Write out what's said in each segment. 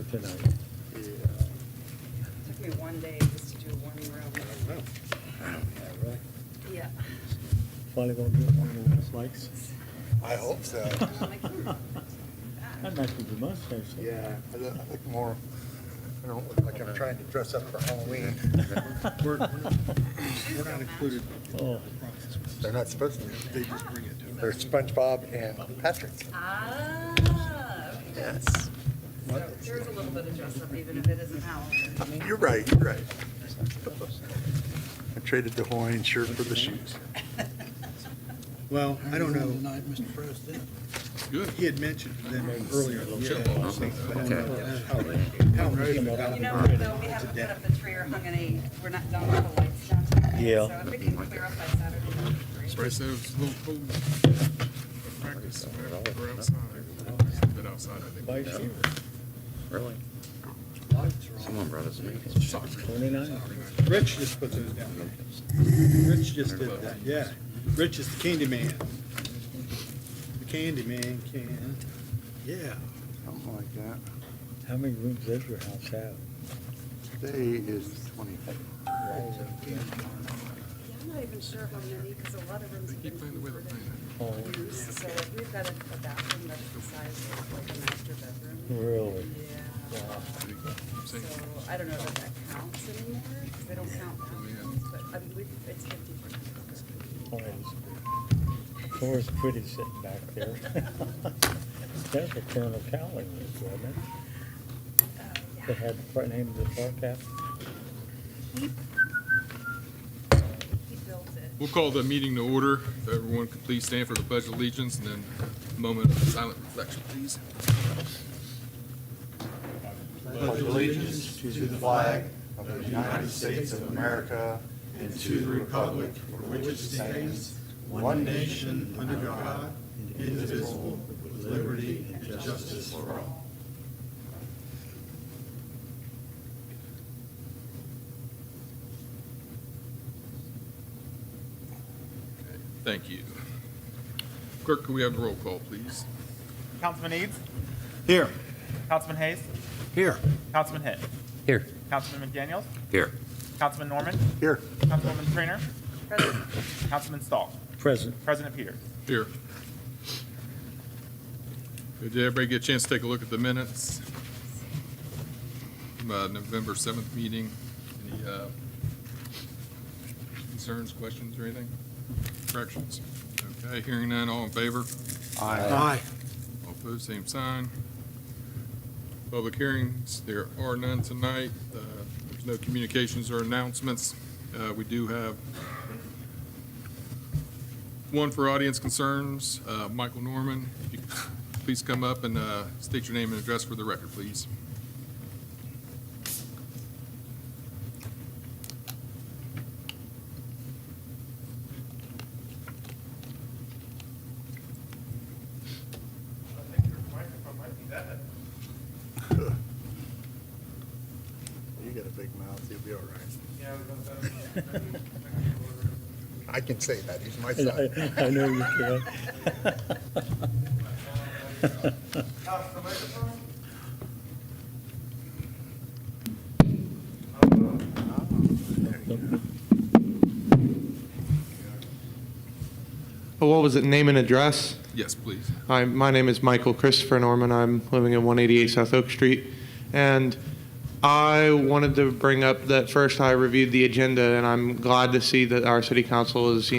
tonight. Took me one day just to do one room. Yeah, right. Yeah. Finally gonna get one of those likes. I hope so. I'm like, That matches your mustache. Yeah, I think more, I don't look like I'm trying to dress up for Halloween. We're not included. Oh, They're not supposed to. They just bring it to They're SpongeBob and Patrick. Ah, okay. Yes. So there's a little bit of dress up, even if it isn't Halloween. You're right, you're right. I traded the Hawaiian shirt for the shoes. Well, I don't know. Tonight, Mr. President. Good. He had mentioned them earlier. Sure. You know, though, we haven't put up the tree or hung any, we're not done with the lights down tonight. Yeah. So if it can clear up by Saturday, that'd be great. Spray says a little cold. Practice. We're outside. A bit outside, I think. vice here, Really? Someone brought us meat. 29. Rich just put those down. Rich just did that, yeah. Rich is the candy man. The candy man can, yeah. Something like that. How many rooms does your house have? Today is 24. Yeah, I'm not even sure how many, because a lot of rooms have been Keep playing the way they're playing. Oh, used. So like, we've got a bathroom that's the size of like a master bedroom. really? Yeah. Wow. So I don't know if that counts anymore, because they don't count bathrooms, but I mean, it's 50%. Oh, it's floor's pretty sitting back there. That's what Colonel Cowling was, wasn't it? Yeah. That had the front name of the park after? He built it. We'll call the meeting to order. If everyone could please stand for the Pledge of Allegiance and then a moment of silent reflection, please. Pledge allegiance to the flag of the United States of America and to the republic for which it stands, one nation, under God, indivisible, with liberty and justice for all. Okay, thank you. Clerk, can we have the roll call, please? Councilman Eads? Here. Councilman Hayes? Here. Councilman Hitt? Here. Councilman McDaniels? Here. Councilman Norman? Here. Councilwoman Trainer? President, Councilman Stahl? Present. President Peters? Here. Did everybody get a chance to take a look at the minutes? November 7th meeting. Any concerns, questions, or anything? Corrections? Okay, hearing none, all in favor? Aye. All opposed, same sign. Public hearings, there are none tonight. There's no communications or announcements. We do have one for audience concerns. Michael Norman, if you could please come up and state your name and address for the record, please. You got a big mouth, you'll be all right. I can say that, he's my son. I know you can. What was it, name and address? Yes, please. Hi, my name is Michael Christopher Norman. I'm living at 188 South Oak Street. And I wanted to bring up that first I reviewed the agenda, and I'm glad to see that our city council is,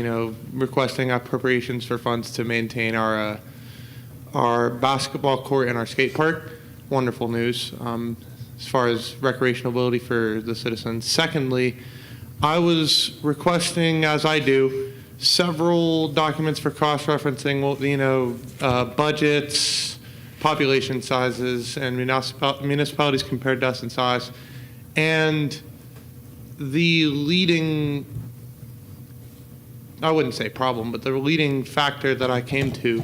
requesting appropriations for funds to maintain our basketball court and our skate park. Wonderful news as far as recreational ability for the citizens. Secondly, I was requesting, as I do, several documents for cross-referencing, budgets, population sizes, and municipalities compared to us in size. And the leading, I wouldn't say problem, but the leading factor that I came to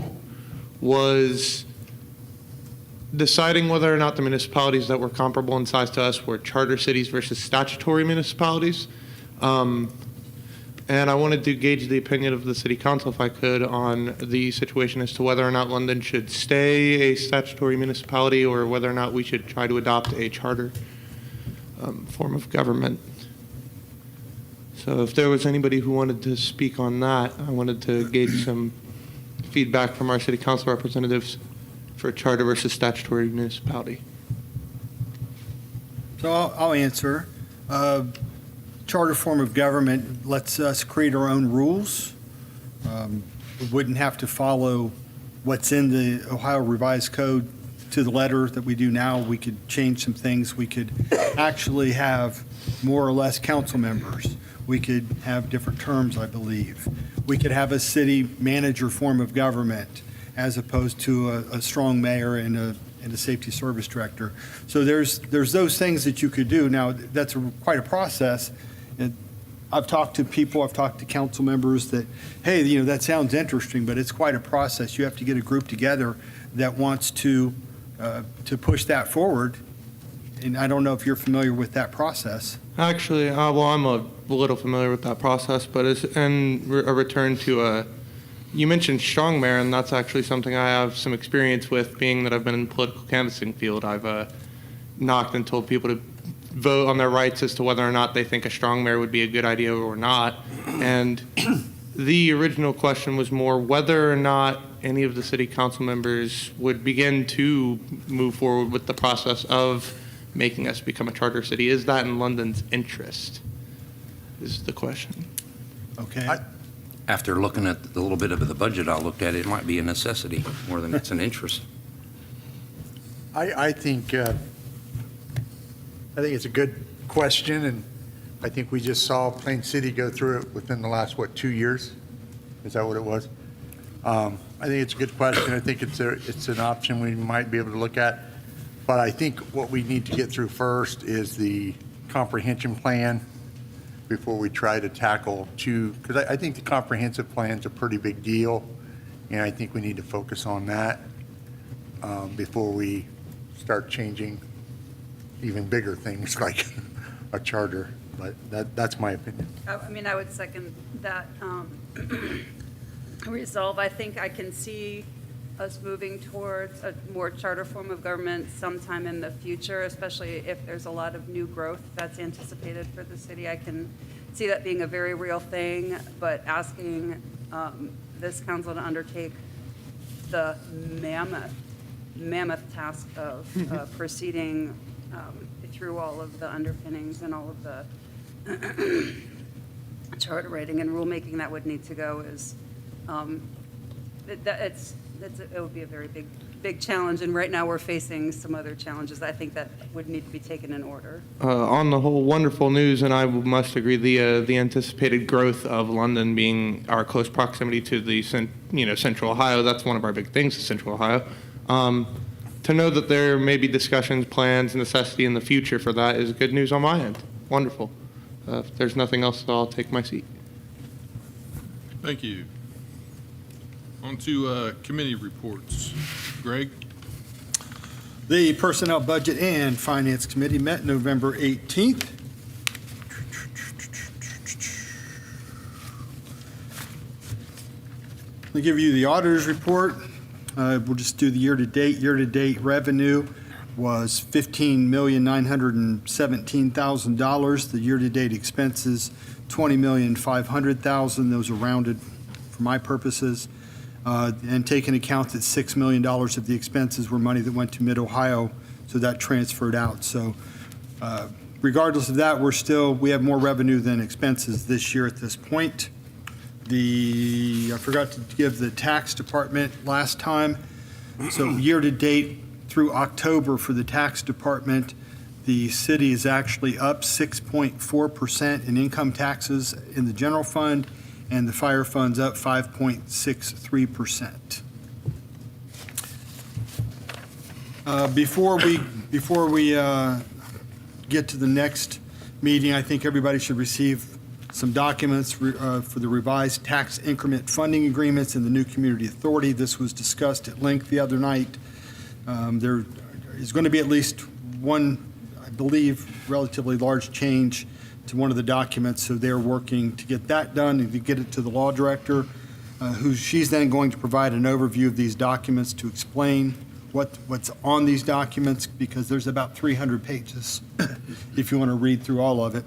was deciding whether or not the municipalities that were comparable in size to us were charter cities versus statutory municipalities. And I wanted to gauge the opinion of the city council, if I could, on the situation as to whether or not London should stay a statutory municipality or whether or not we should try to adopt a charter form of government. So if there was anybody who wanted to speak on that, I wanted to gauge some feedback from our city council representatives for charter versus statutory municipality. So I'll answer. Charter form of government lets us create our own rules. We wouldn't have to follow what's in the Ohio Revised Code to the letter that we do now. We could change some things. We could actually have more or less council members. We could have different terms, I believe. We could have a city manager form of government as opposed to a strong mayor and a safety service director. So there's those things that you could do. Now, that's quite a process. And I've talked to people, I've talked to council members that, hey, that sounds interesting, but it's quite a process. You have to get a group together that wants to push that forward. And I don't know if you're familiar with that process. Actually, well, I'm a little familiar with that process, but a return to you mentioned strong mayor, and that's actually something I have some experience with, being that I've been in the political canvassing field. I've knocked and told people to vote on their rights as to whether or not they think a strong mayor would be a good idea or not. And the original question was more whether or not any of the city council members would begin to move forward with the process of making us become a charter city. Is that in London's interest, is the question. Okay. After looking at a little bit of the budget I looked at, it might be a necessity more than it's an interest. I think it's a good question, and I think we just saw Plain City go through it within the last, 2 years? Is that what it was? I think it's a good question. I think it's an option we might be able to look at. But I think what we need to get through first is the comprehension plan before we try to tackle because I think the comprehensive plan's a pretty big deal, and I think we need to focus on that before we start changing even bigger things like a charter. But that's my opinion. I mean, I would second that resolve. I think I can see us moving towards a more charter form of government sometime in the future, especially if there's a lot of new growth that's anticipated for the city. I can see that being a very real thing, but asking this council to undertake the mammoth task of proceeding through all of the underpinnings and all of the charter writing and rulemaking that would need to go is it would be a very big challenge, and right now we're facing some other challenges I think that would need to be taken in order. On the whole, wonderful news, and I must agree, the anticipated growth of London being our close proximity to the Central Ohio, that's one of our big things, Central Ohio. To know that there may be discussions, plans, necessity in the future for that is good news on my end. Wonderful. If there's nothing else, I'll take my seat. Thank you. On to committee reports. Greg? The Personnel, Budget, and Finance Committee met November 18th. I'll give you the auditor's report. We'll just do the year-to-date. Year-to-date revenue was $15,917,000. The year-to-date expenses, $20,500,000. Those are rounded for my purposes. And take into account that $6 million of the expenses were money that went to Mid-Ohio, so that transferred out. So regardless of that, we have more revenue than expenses this year at this point. I forgot to give the tax department last time. So year-to-date through October for the tax department, the city is actually up 6.4% in income taxes in the general fund, and the fire fund's up 5.63%. Before we get to the next meeting, I think everybody should receive some documents for the revised tax increment funding agreements and the new community authority. This was discussed at length the other night. There is going to be at least one, I believe, relatively large change to one of the documents, so they're working to get that done and to get it to the law director, she's then going to provide an overview of these documents to explain what's on these documents, because there's about 300 pages if you want to read through all of it.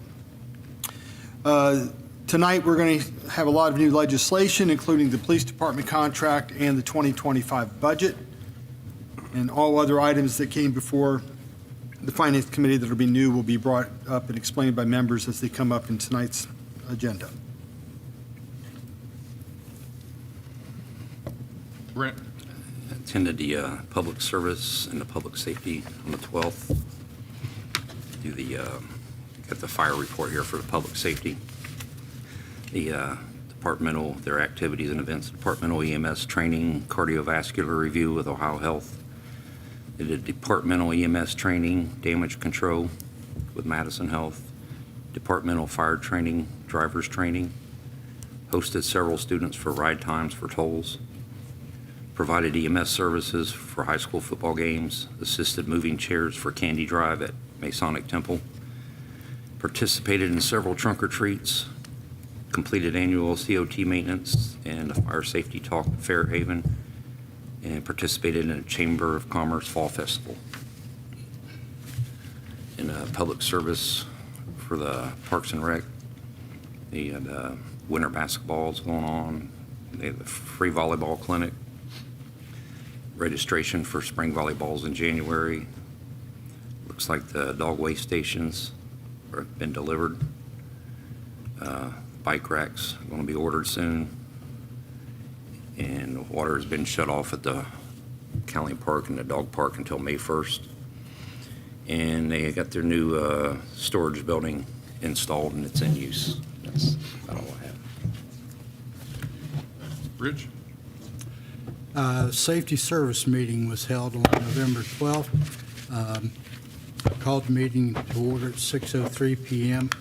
Tonight, we're going to have a lot of new legislation, including the police department contract and the 2025 budget, and all other items that came before the Finance Committee that will be new will be brought up and explained by members as they come up in tonight's agenda. Brent? Attended the public service and the public safety on the 12th. Got the fire report here for the public safety. The their activities and events, departmental EMS training, cardiovascular review with Ohio Health. They did departmental EMS training, damage control with Madison Health, departmental fire training, driver's training, hosted several students for ride times for tolls, provided EMS services for high school football games, assisted moving chairs for Candy Drive at Masonic Temple, participated in several trunk or treats, completed annual COT maintenance and a fire safety talk at Fairhaven, and participated in a Chamber of Commerce Fall Festival. In a public service for the Parks and Rec, they had winter basketballs going on. They had the free volleyball clinic, registration for spring volleyballs in January. Looks like the dog waste stations have been delivered. Bike racks are going to be ordered soon. And the water has been shut off at the County Park and the dog park until May 1st. And they got their new storage building installed and it's in use. That's about all I have. Rich? Safety service meeting was held on November 12th. Called the meeting to order at 6:03 p.m.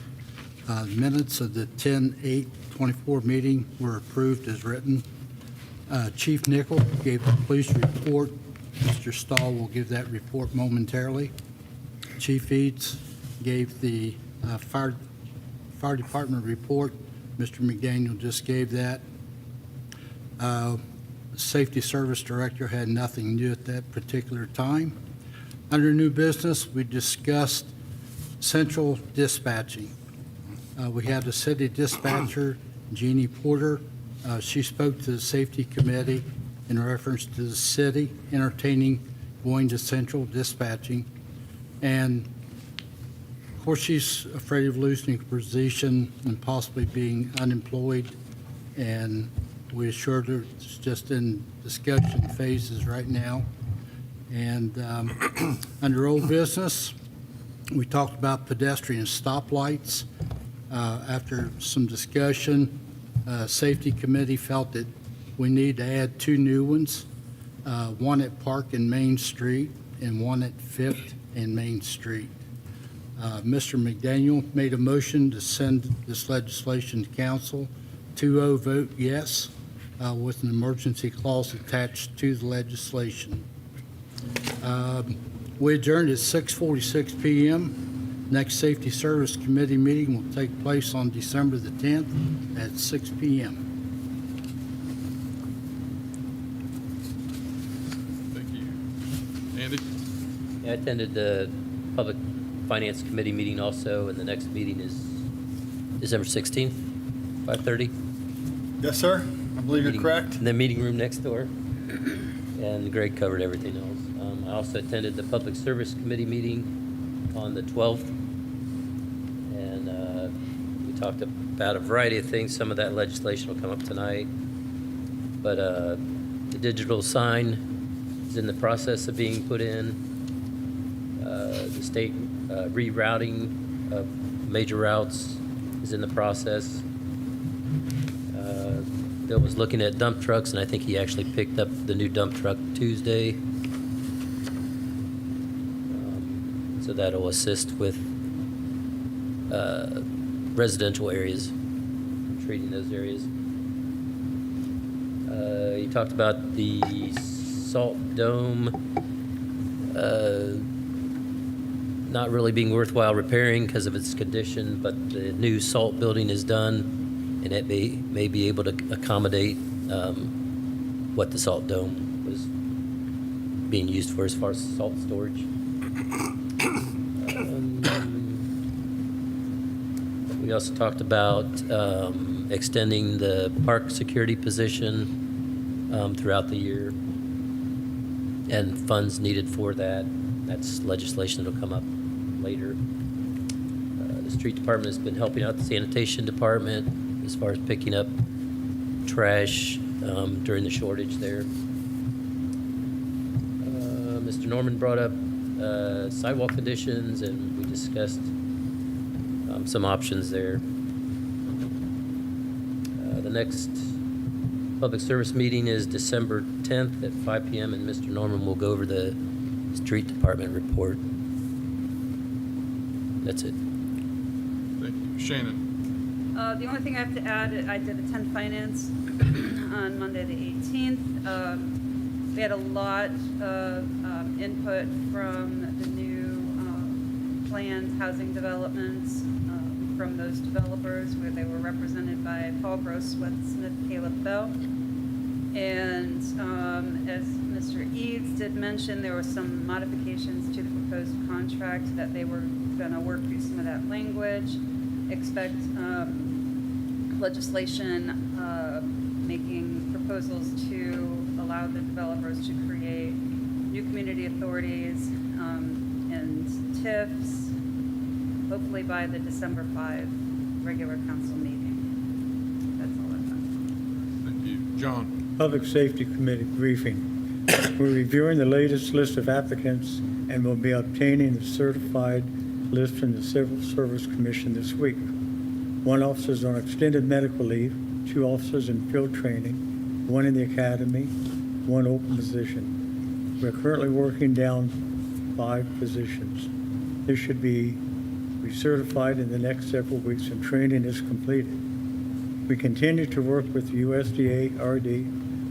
Minutes of the 10/8/24 meeting were approved as written. Chief Nickel gave the police report. Mr. Stahl will give that report momentarily. Chief Eads gave the fire department report. Mr. McDaniel just gave that. Safety Service Director had nothing new at that particular time. Under new business, we discussed central dispatching. We had the city dispatcher, Jeannie Porter. She spoke to the safety committee in reference to the city entertaining going to central dispatching. And of course, she's afraid of losing her position and possibly being unemployed. And we assured her it's just in discussion phases right now. And under old business, we talked about pedestrian stoplights. After some discussion, Safety Committee felt that we need to add 2 new ones, one at Park and Main Street and one at 5th and Main Street. Mr. McDaniel made a motion to send this legislation to council. 2-0 vote yes, with an emergency clause attached to the legislation. We adjourned at 6:46 p.m. Next Safety Service Committee meeting will take place on December the 10th at 6 p.m. Thank you. Andy? I attended the Public Finance Committee meeting also, and the next meeting is December 16th, 5:30. Yes, sir. I believe you're Meeting- correct. In the meeting room next door. And Greg covered everything else. I also attended the Public Service Committee meeting on the 12th. And we talked about a variety of things. Some of that legislation will come up tonight. But the digital sign is in the process of being put in. The state rerouting of major routes is in the process. Bill was looking at dump trucks, and I think he actually picked up the new dump truck Tuesday. So that'll assist with residential areas, treating those areas. You talked about the Salt Dome not really being worthwhile repairing because of its condition, but the new salt building is done, and it may be able to accommodate what the salt dome was being used for as far as salt storage. We also talked about extending the park security position throughout the year and funds needed for that. That's legislation that'll come up later. The street department has been helping out the sanitation department as far as picking up trash during the shortage there. Mr. Norman brought up sidewalk conditions, and we discussed some options there. The next public service meeting is December 10th at 5 p.m., and Mr. Norman will go over the street department report. That's it. Thank you. Shannon? The only thing I have to add, I did attend finance on Monday the 18th. We had a lot of input from the new planned housing developments from those developers, where they were represented by Paul Gross, Smith, Caleb Bell. And as Mr. Eads did mention, there were some modifications to the proposed contract that they were going to work through some of that language. Expect legislation making proposals to allow the developers to create new community authorities and TIFs, hopefully by the December 5 regular council meeting. That's all I've got. Thank you. John? Public Safety Committee briefing. We're reviewing the latest list of applicants and will be obtaining the certified list from the Civil Service Commission this week. 1 officer is on extended medical leave, 2 officers in field training, 1 in the academy, 1 open position. We're currently working down 5 positions. This should be recertified in the next several weeks and training is completed. We continue to work with the USDA RD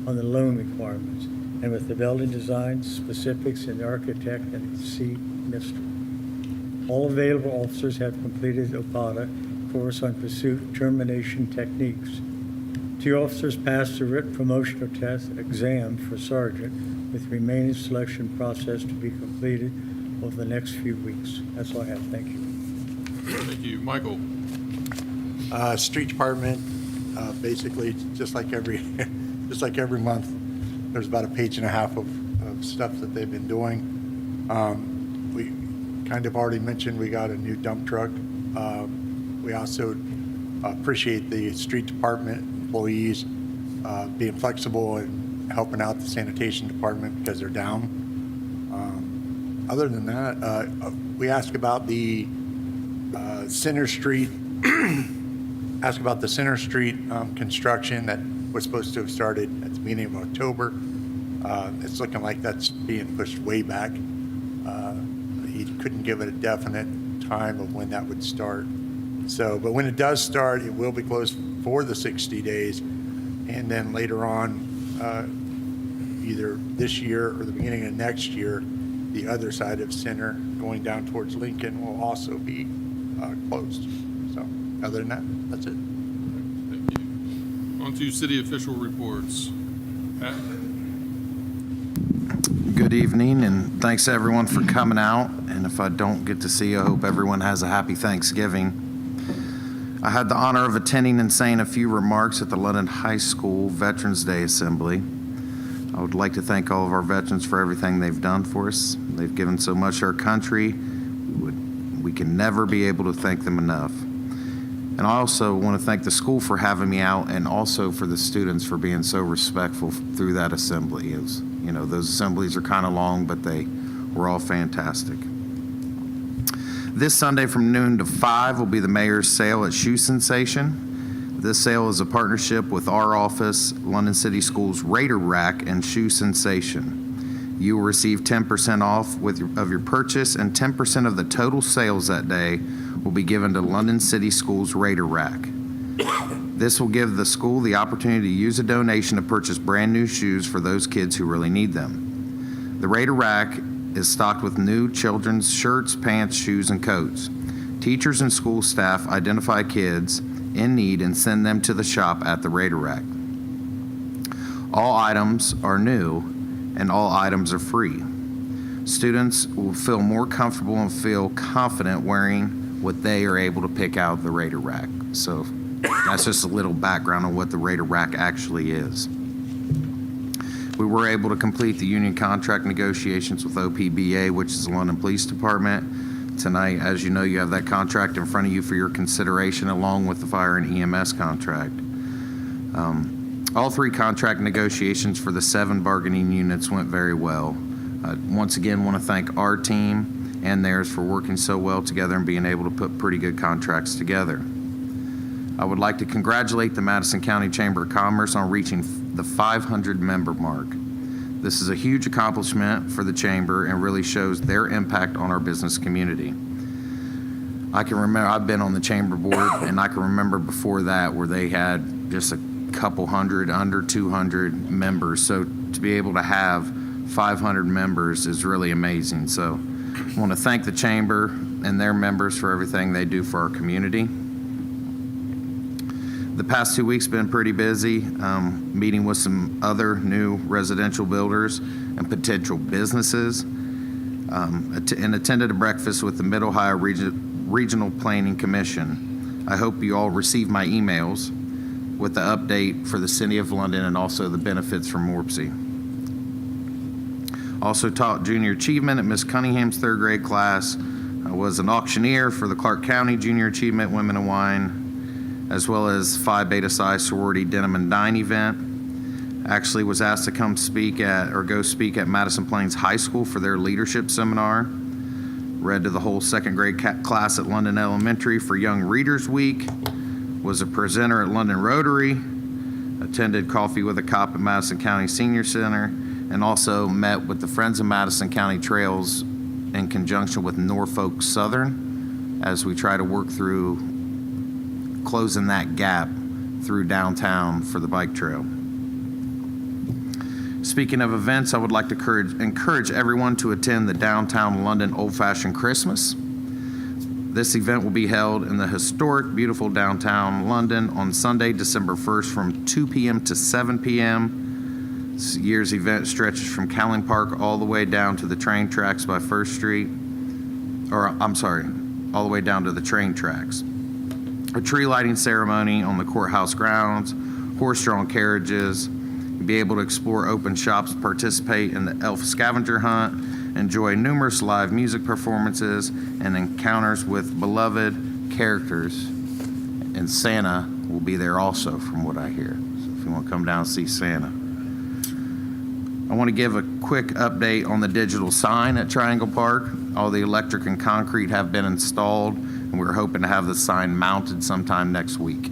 on the loan requirements and with the building design specifics and the architect and CMISTER. All available officers have completed OPATA course on pursuit termination techniques. 2 officers passed the written promotional test exam for sergeant, with remaining selection process to be completed over the next few weeks. That's all I have. Thank you. Thank you. Michael? Street department, basically, just like every month, there's about a page and a half of stuff that they've been doing. We kind of already mentioned we got a new dump truck. We also appreciate the street department employees being flexible and helping out the sanitation department because they're down. Other than that, we asked about the Center Street, construction that was supposed to have started at the beginning of October. It's looking like that's being pushed way back. He couldn't give it a definite time of when that would start. So, but when it does start, it will be closed for the 60 days. And then later on, either this year or the beginning of next year, the other side of Center going down towards Lincoln will also be closed. So other than that, that's it. Thank you. On to city official reports. Pat? Good evening, and thanks to everyone for coming out. And if I don't get to see you, I hope everyone has a happy Thanksgiving. I had the honor of attending and saying a few remarks at the London High School Veterans Day Assembly. I would like to thank all of our veterans for everything they've done for us. They've given so much to our country. We can never be able to thank them enough. And I also want to thank the school for having me out, and also for the students for being so respectful through that assembly. It was, you know, those assemblies are kind of long, but they were all fantastic. This Sunday from noon to 5 will be the mayor's sale at Shoe Sensation. This sale is a partnership with our office, London City Schools Raider Rack, and Shoe Sensation. You will receive 10% off of your purchase, and 10% of the total sales that day will be given to London City Schools Raider Rack. This will give the school the opportunity to use a donation to purchase brand new shoes for those kids who really need them. The Raider Rack is stocked with new children's shirts, pants, shoes, and coats. Teachers and school staff identify kids in need and send them to the shop at the Raider Rack. All items are new and all items are free. Students will feel more comfortable and feel confident wearing what they are able to pick out of the Raider Rack. So that's just a little background on what the Raider Rack actually is. We were able to complete the union contract negotiations with OPBA, which is the London Police Department. Tonight, as you know, you have that contract in front of you for your consideration, along with the fire and EMS contract. All three contract negotiations for the 7 bargaining units went very well. Once again, want to thank our team and theirs for working so well together and being able to put pretty good contracts together. I would like to congratulate the Madison County Chamber of Commerce on reaching the 500 member mark. This is a huge accomplishment for the Chamber and really shows their impact on our business community. I can remember, I've been on the Chamber board, and I can remember before that where they had just a couple hundred, under 200 members. So to be able to have 500 members is really amazing. So I want to thank the Chamber and their members for everything they do for our community. The past 2 weeks been pretty busy, meeting with some other new residential builders and potential businesses, and attended a breakfast with the Mid-Ohio Regional Planning Commission. I hope you all received my emails with the update for the City of London and also the benefits from MORPSI. Also taught junior achievement at Miss Cunningham's 3rd grade class. I was an auctioneer for the Clark County Junior Achievement Women in Wine, as well as Phi Beta Psi sorority Denim and Dine event. Actually was asked to come speak at, or go speak at Madison Plains High School for their leadership seminar. Read to the whole 2nd grade class at London Elementary for Young Readers Week. Was a presenter at London Rotary. Attended Coffee with a Cop at Madison County Senior Center, and also met with the Friends of Madison County Trails in conjunction with Norfolk Southern as we try to work through closing that gap through downtown for the bike trail. Speaking of events, I would like to encourage everyone to attend the Downtown London Old Fashioned Christmas. This event will be held in the historic, beautiful downtown London on Sunday, December 1st from 2 p.m. to 7 p.m. This year's event stretches from Cowling Park all the way down to the train tracks by First Street, all the way down to the train tracks. A tree lighting ceremony on the courthouse grounds, horse-drawn carriages. You'll be able to explore open shops, participate in the elf scavenger hunt, enjoy numerous live music performances, and encounters with beloved characters. And Santa will be there also, from what I hear. So if you want to come down and see Santa. I want to give a quick update on the digital sign at Triangle Park. All the electric and concrete have been installed, and we're hoping to have the sign mounted sometime next week.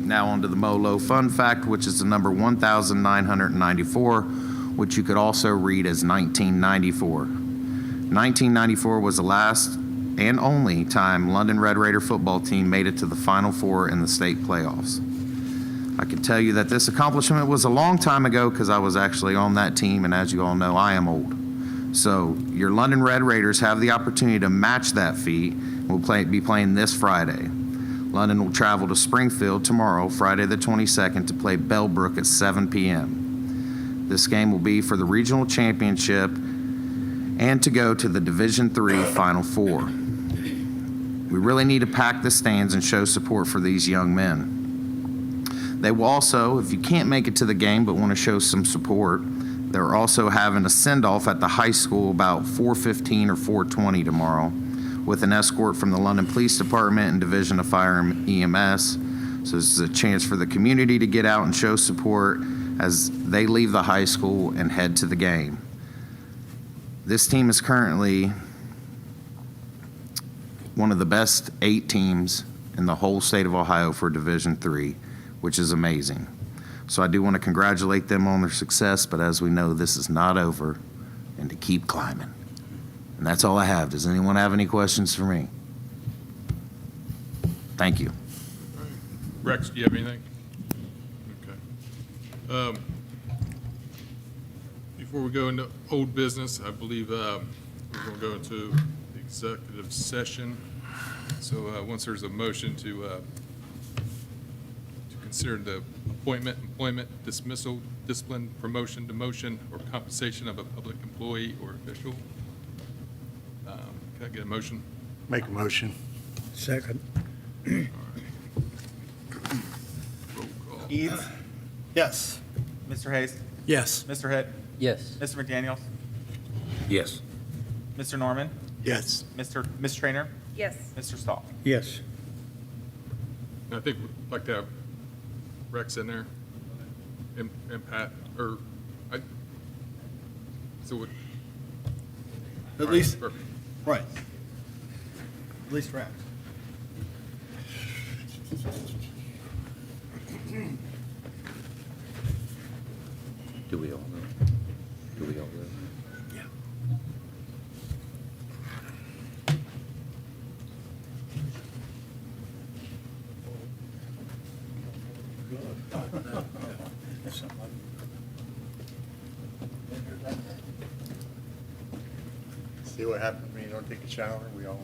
Now on to the MoLo fun fact, which is the number 1,994, which you could also read as 1994. 1994 was the last and only time London Red Raider football team made it to the Final Four in the state playoffs. I can tell you that this accomplishment was a long time ago because I was actually on that team, and as you all know, I am old. So your London Red Raiders have the opportunity to match that feat. We'll be playing this Friday. London will travel to Springfield tomorrow, Friday the 22nd, to play Bellbrook at 7 p.m. This game will be for the regional championship and to go to the Division III Final Four. We really need to pack the stands and show support for these young men. They will also, if you can't make it to the game but want to show some support, they're also having a send-off at the high school about 4:15 or 4:20 tomorrow with an escort from the London Police Department and Division of Fire and EMS. So this is a chance for the community to get out and show support as they leave the high school and head to the game. This team is currently one of the best 8 teams in the whole state of Ohio for Division III, which is amazing. So I do want to congratulate them on their success, but as we know, this is not over, and to keep climbing. And that's all I have. Does anyone have any questions for me? Thank you. Rex, do you have anything? Okay. Before we go into old business, I believe we're going to go into executive session. So once there's a motion to consider the appointment, employment, dismissal, discipline, promotion, demotion, or compensation of a public employee or official. Can I get a motion? Make a motion. Second. Roll call. Eads, Yes. Mr. Hayes, Yes. Mr. Hitt, Yes. Mr. McDaniel, Yes. Mr. Norman, Yes. Ms. Trainer, Yes. Mr. Stahl. Yes. And I think we'd like to have Rex in there and Pat, or, so what? At least, Perfect. right. At least Rex. Do we all go? Do we all go? Yeah. See what happens when you don't take a shower? We all.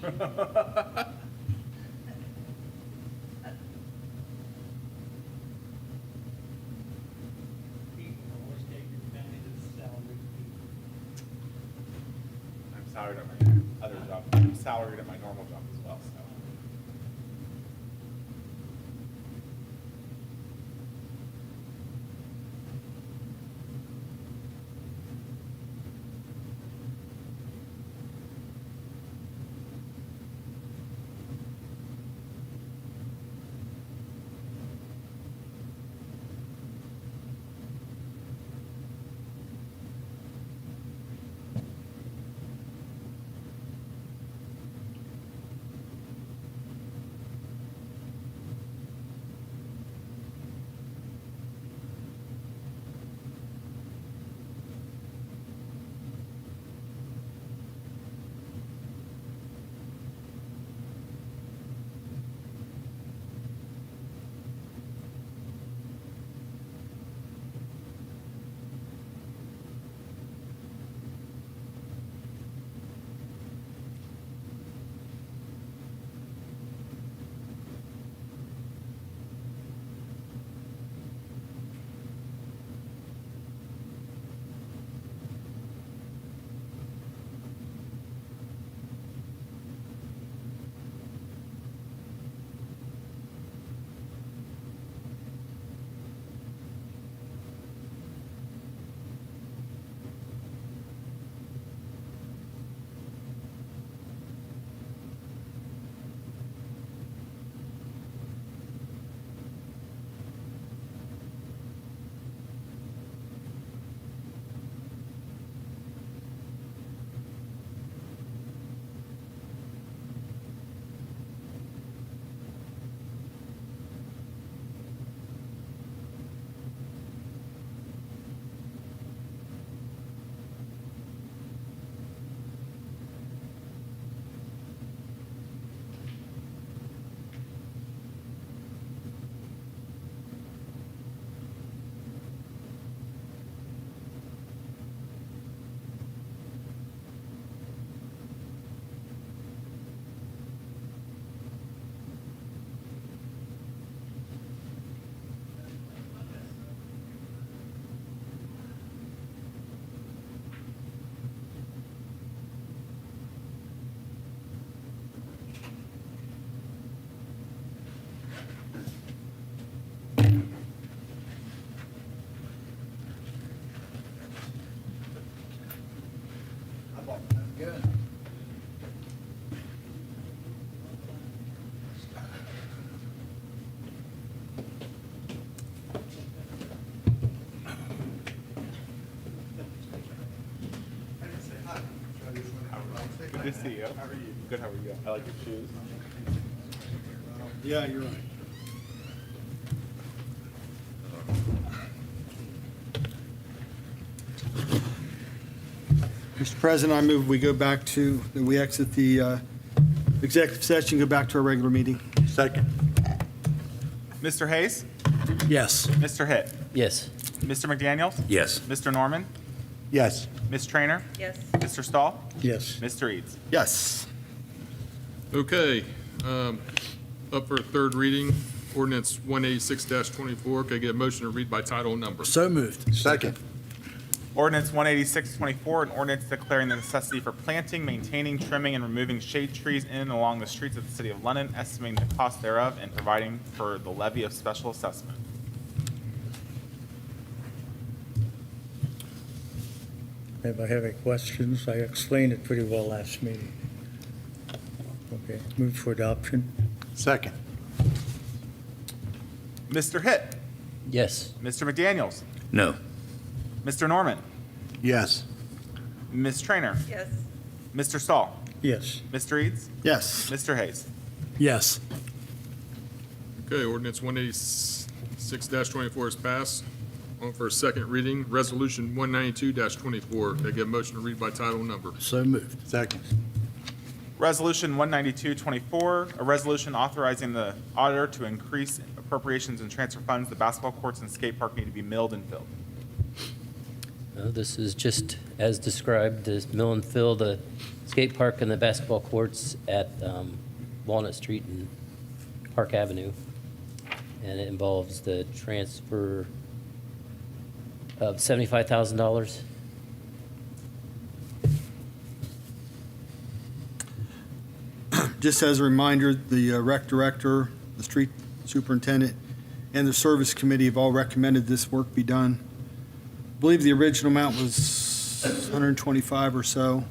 I'm salaried at my other job. I'm salaried at my normal job as well, so. Good to see you. How are you? Good, how are you? I like your shoes. Yeah, you're right. Mr. President, I move we go back to, that we exit the executive session, go back to our regular meeting. Second. Mr. Hayes? Yes. Mr. Hitt? Yes. Mr. McDaniel? Yes. Mr. Norman? Yes. Ms. Trainer? Yes. Mr. Stahl? Yes. Mr. Eads? Yes. Okay, up for a third reading, ordinance 186-24. Can I get a motion to read by title and number? So moved. Second. Ordinance 186-24, an ordinance declaring the necessity for planting, maintaining, trimming, and removing shade trees in and along the streets of the city of London, estimating the cost thereof, and providing for the levy of special assessment. If I have any questions, I explained it pretty well last meeting. Okay, move for adoption. Second. Mr. Hitt? Yes. Mr. McDaniels? No. Mr. Norman? Yes. Ms. Trainer? Yes. Mr. Stahl? Yes. Mr. Eads? Yes. Mr. Hayes? Yes. Okay, ordinance 186-24 is passed. On for a second reading, resolution 192-24. Can I get a motion to read by title and number? So moved. Second. Resolution 192-24, a resolution authorizing the auditor to increase appropriations and transfer funds. The basketball courts and skate park need to be milled and filled. This is just as described, this mill and fill, the skate park and the basketball courts at Walnut Street and Park Avenue. And it involves the transfer of $75,000. Just as a reminder, the rec director, the street superintendent, and the service committee have all recommended this work be done. I believe the original amount was 125 or so.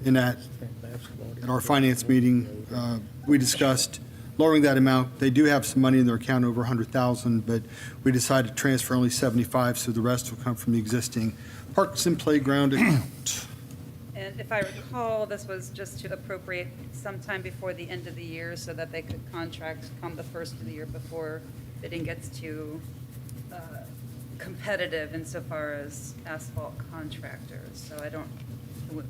In that, at our finance meeting, we discussed lowering that amount. They do have some money in their account, over 100,000, but we decided to transfer only 75, so the rest will come from the existing Parks and Playground account. And if I recall, this was just to appropriate sometime before the end of the year so that they could contract come the first of the year before bidding gets too competitive insofar as asphalt contractors. So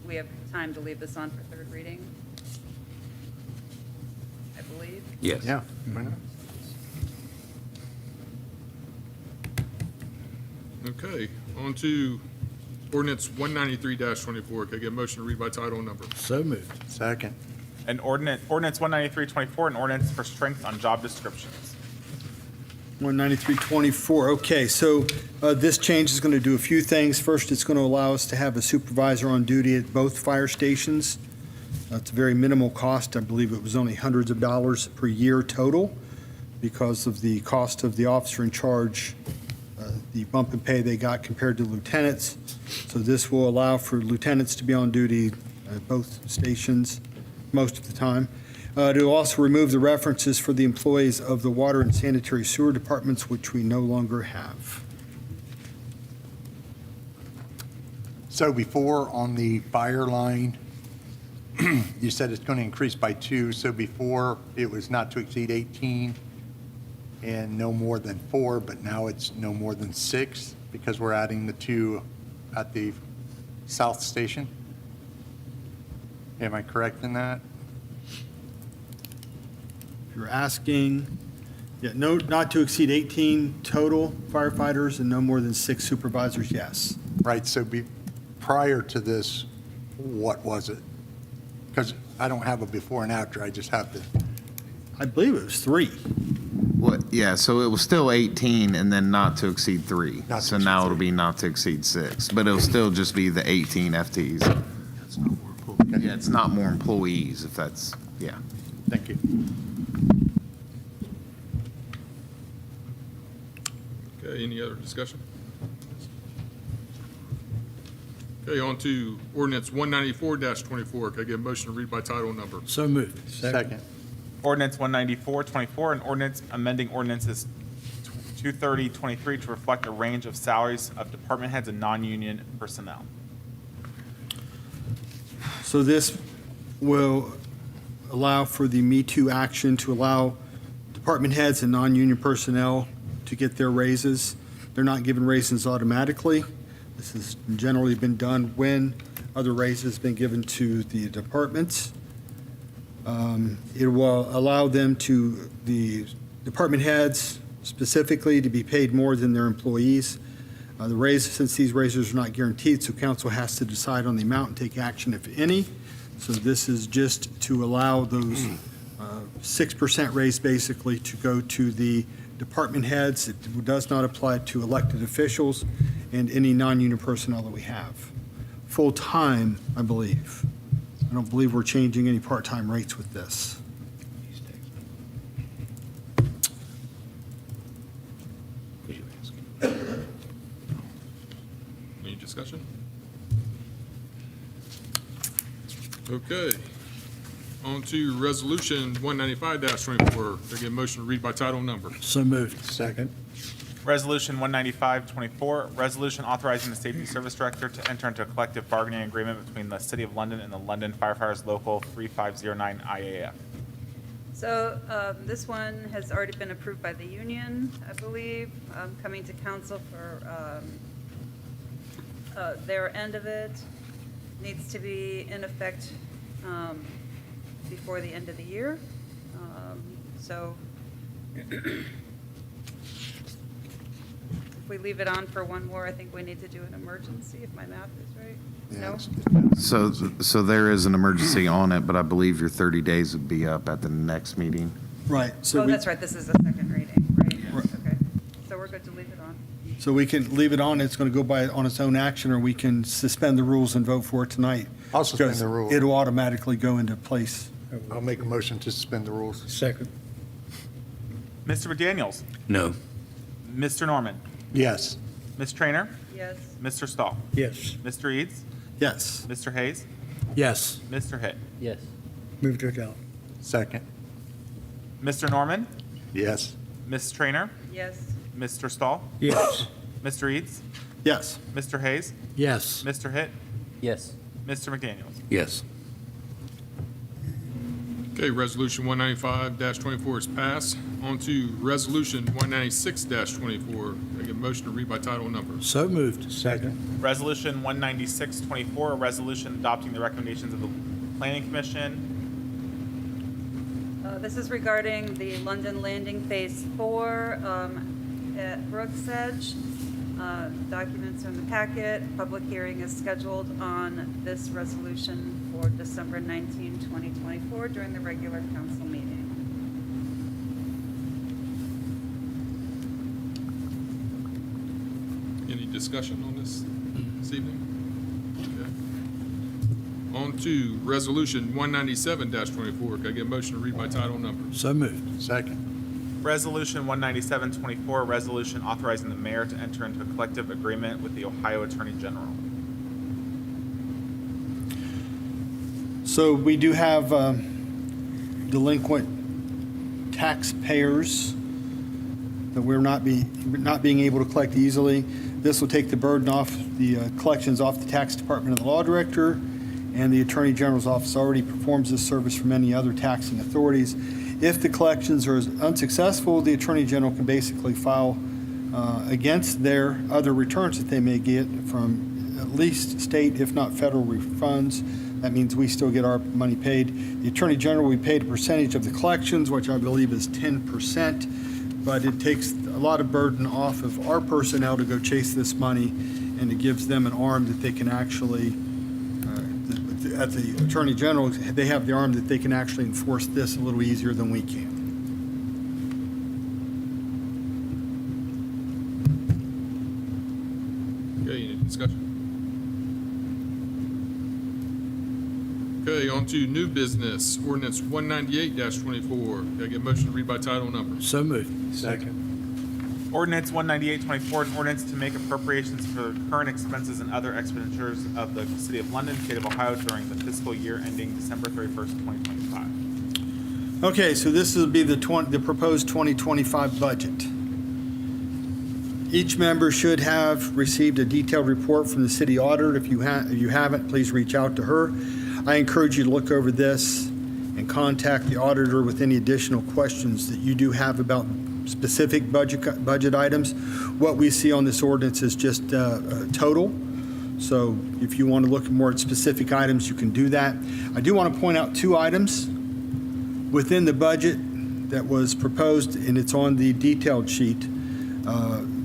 we have time to leave this on for third reading, I believe. Yes. Yeah. Why not? Okay, on to ordinance 193-24. Can I get a motion to read by title and number? So moved. Second. An ordinance 193-24, an ordinance for strength on job descriptions. 19324, okay, so this change is going to do a few things. First, it's going to allow us to have a supervisor on duty at both fire stations. It's a very minimal cost. I believe it was only hundreds of dollars per year total because of the cost of the officer in charge, the bump in pay they got compared to lieutenants. So this will allow for lieutenants to be on duty at both stations most of the time. It will also remove the references for the employees of the water and sanitary sewer departments, which we no longer have. So before, on the fire line, you said it's going to increase by 2, so before it was not to exceed 18 and no more than 4, but now it's no more than 6 because we're adding the 2 at the south station? Am I correct in that? If you're asking, no, not to exceed 18 total firefighters and no more than 6 supervisors, yes. Right, so prior to this, what was it? Because I don't have a before and after, I just have the, I believe it was 3. What, yeah, so it was still 18 and then not to exceed 3. Not to So exceed now 3. it'll be not to exceed 6, but it'll still just be the 18 FTs. Yeah, it's not more employees if that's, yeah. thank you. Okay, any other discussion? Okay, on to ordinance 194-24. Can I get a motion to read by title and number? So moved. Second. Ordinance 194-24, an ordinance amending ordinances 230-23 to reflect a range of salaries of department heads and non-union personnel. So this will allow for the Me Too action to allow department heads and non-union personnel to get their raises. They're not given raises automatically. This has generally been done when other raises have been given to the departments. It will allow them to, the department heads specifically, to be paid more than their employees. The raises, since these raises are not guaranteed, so council has to decide on the amount and take action, if any. So this is just to allow those 6% raise basically to go to the department heads. It does not apply to elected officials and any non-union personnel that we have. Full-time, I believe. I don't believe we're changing any part-time rates with this. Any discussion? Okay. On to resolution 195-24. Can I get a motion to read by title and number? So moved. Second. Resolution 195-24, resolution authorizing the safety service director to enter into a collective bargaining agreement between the City of London and the London Firefighters Local 3509 IAF. So this one has already been approved by the union, I believe, coming to council for their end of it. Needs to be in effect before the end of the year. if we leave it on for one more, I think we need to do an emergency, if my math is right. No? So there is an emergency on it, but I believe your 30 days would be up at the next meeting. Right. So Oh, we- that's right, this is a second reading, right? Right. Okay, so we're good to leave it on. So we can leave it on, it's going to go by on its own action, or we can suspend the rules and vote for it tonight. I'll suspend because the rules. It'll automatically go into place. I'll make a motion to suspend the rules. Second. Mr. McDaniels? No. Mr. Norman? Yes. Ms. Trainer? Yes, Mr. Stahl? Yes. Mr. Eads? Yes. Mr. Hayes? Yes. Mr. Hitt? Yes. Move to adopt. Second. Mr. Norman? Yes. Ms. Trainer? yes, Mr. Stahl? Yes. Mr. Eads? Yes. Mr. Hayes? Yes. Mr. Hitt? Yes. Mr. McDaniels? Yes. Okay, Resolution 195-24 is passed. On to Resolution 196-24. I get a motion to read by title number. So moved. Second. Resolution 196-24, a resolution adopting the recommendations of the Planning Commission. This is regarding the London Landing Phase 4 at Brooks Edge. Documents are in the packet. Public hearing is scheduled on this resolution for December 19, 2024, during the regular council meeting. Any discussion on this evening? Okay. On to Resolution 197-24. Can I get a motion to read by title number? So moved. Second. Resolution 197-24, a resolution authorizing the mayor to enter into a collective agreement with the Ohio Attorney General. So we do have delinquent taxpayers that we're not being able to collect easily. This will take the burden off the collections off the tax department of the law director, and the Attorney General's office already performs this service for many other taxing authorities. If the collections are unsuccessful, the Attorney General can basically file against their other returns that they may get from at least state, if not federal refunds. That means we still get our money paid. The Attorney General, we paid a percentage of the collections, which I believe is 10%, but it takes a lot of burden off of our personnel to go chase this money, and it gives them an arm that they can actually, at the Attorney General, they have the arm that they can actually enforce this a little easier than we can. Okay, any discussion? Okay, on to new business, ordinance 198-24. Can I get a motion to read by title number? So moved. Second. Ordinance 198-24, an ordinance to make appropriations for the current expenses and other expenditures of the City of London, State of Ohio during the fiscal year ending December 31st, 2025. Okay, so this will be the proposed 2025 budget. Each member should have received a detailed report from the city auditor. If you haven't, please reach out to her. I encourage you to look over this and contact the auditor with any additional questions that you do have about specific budget items. What we see on this ordinance is just total. So if you want to look more at specific items, you can do that. I do want to point out two items within the budget that was proposed, and it's on the detailed sheet.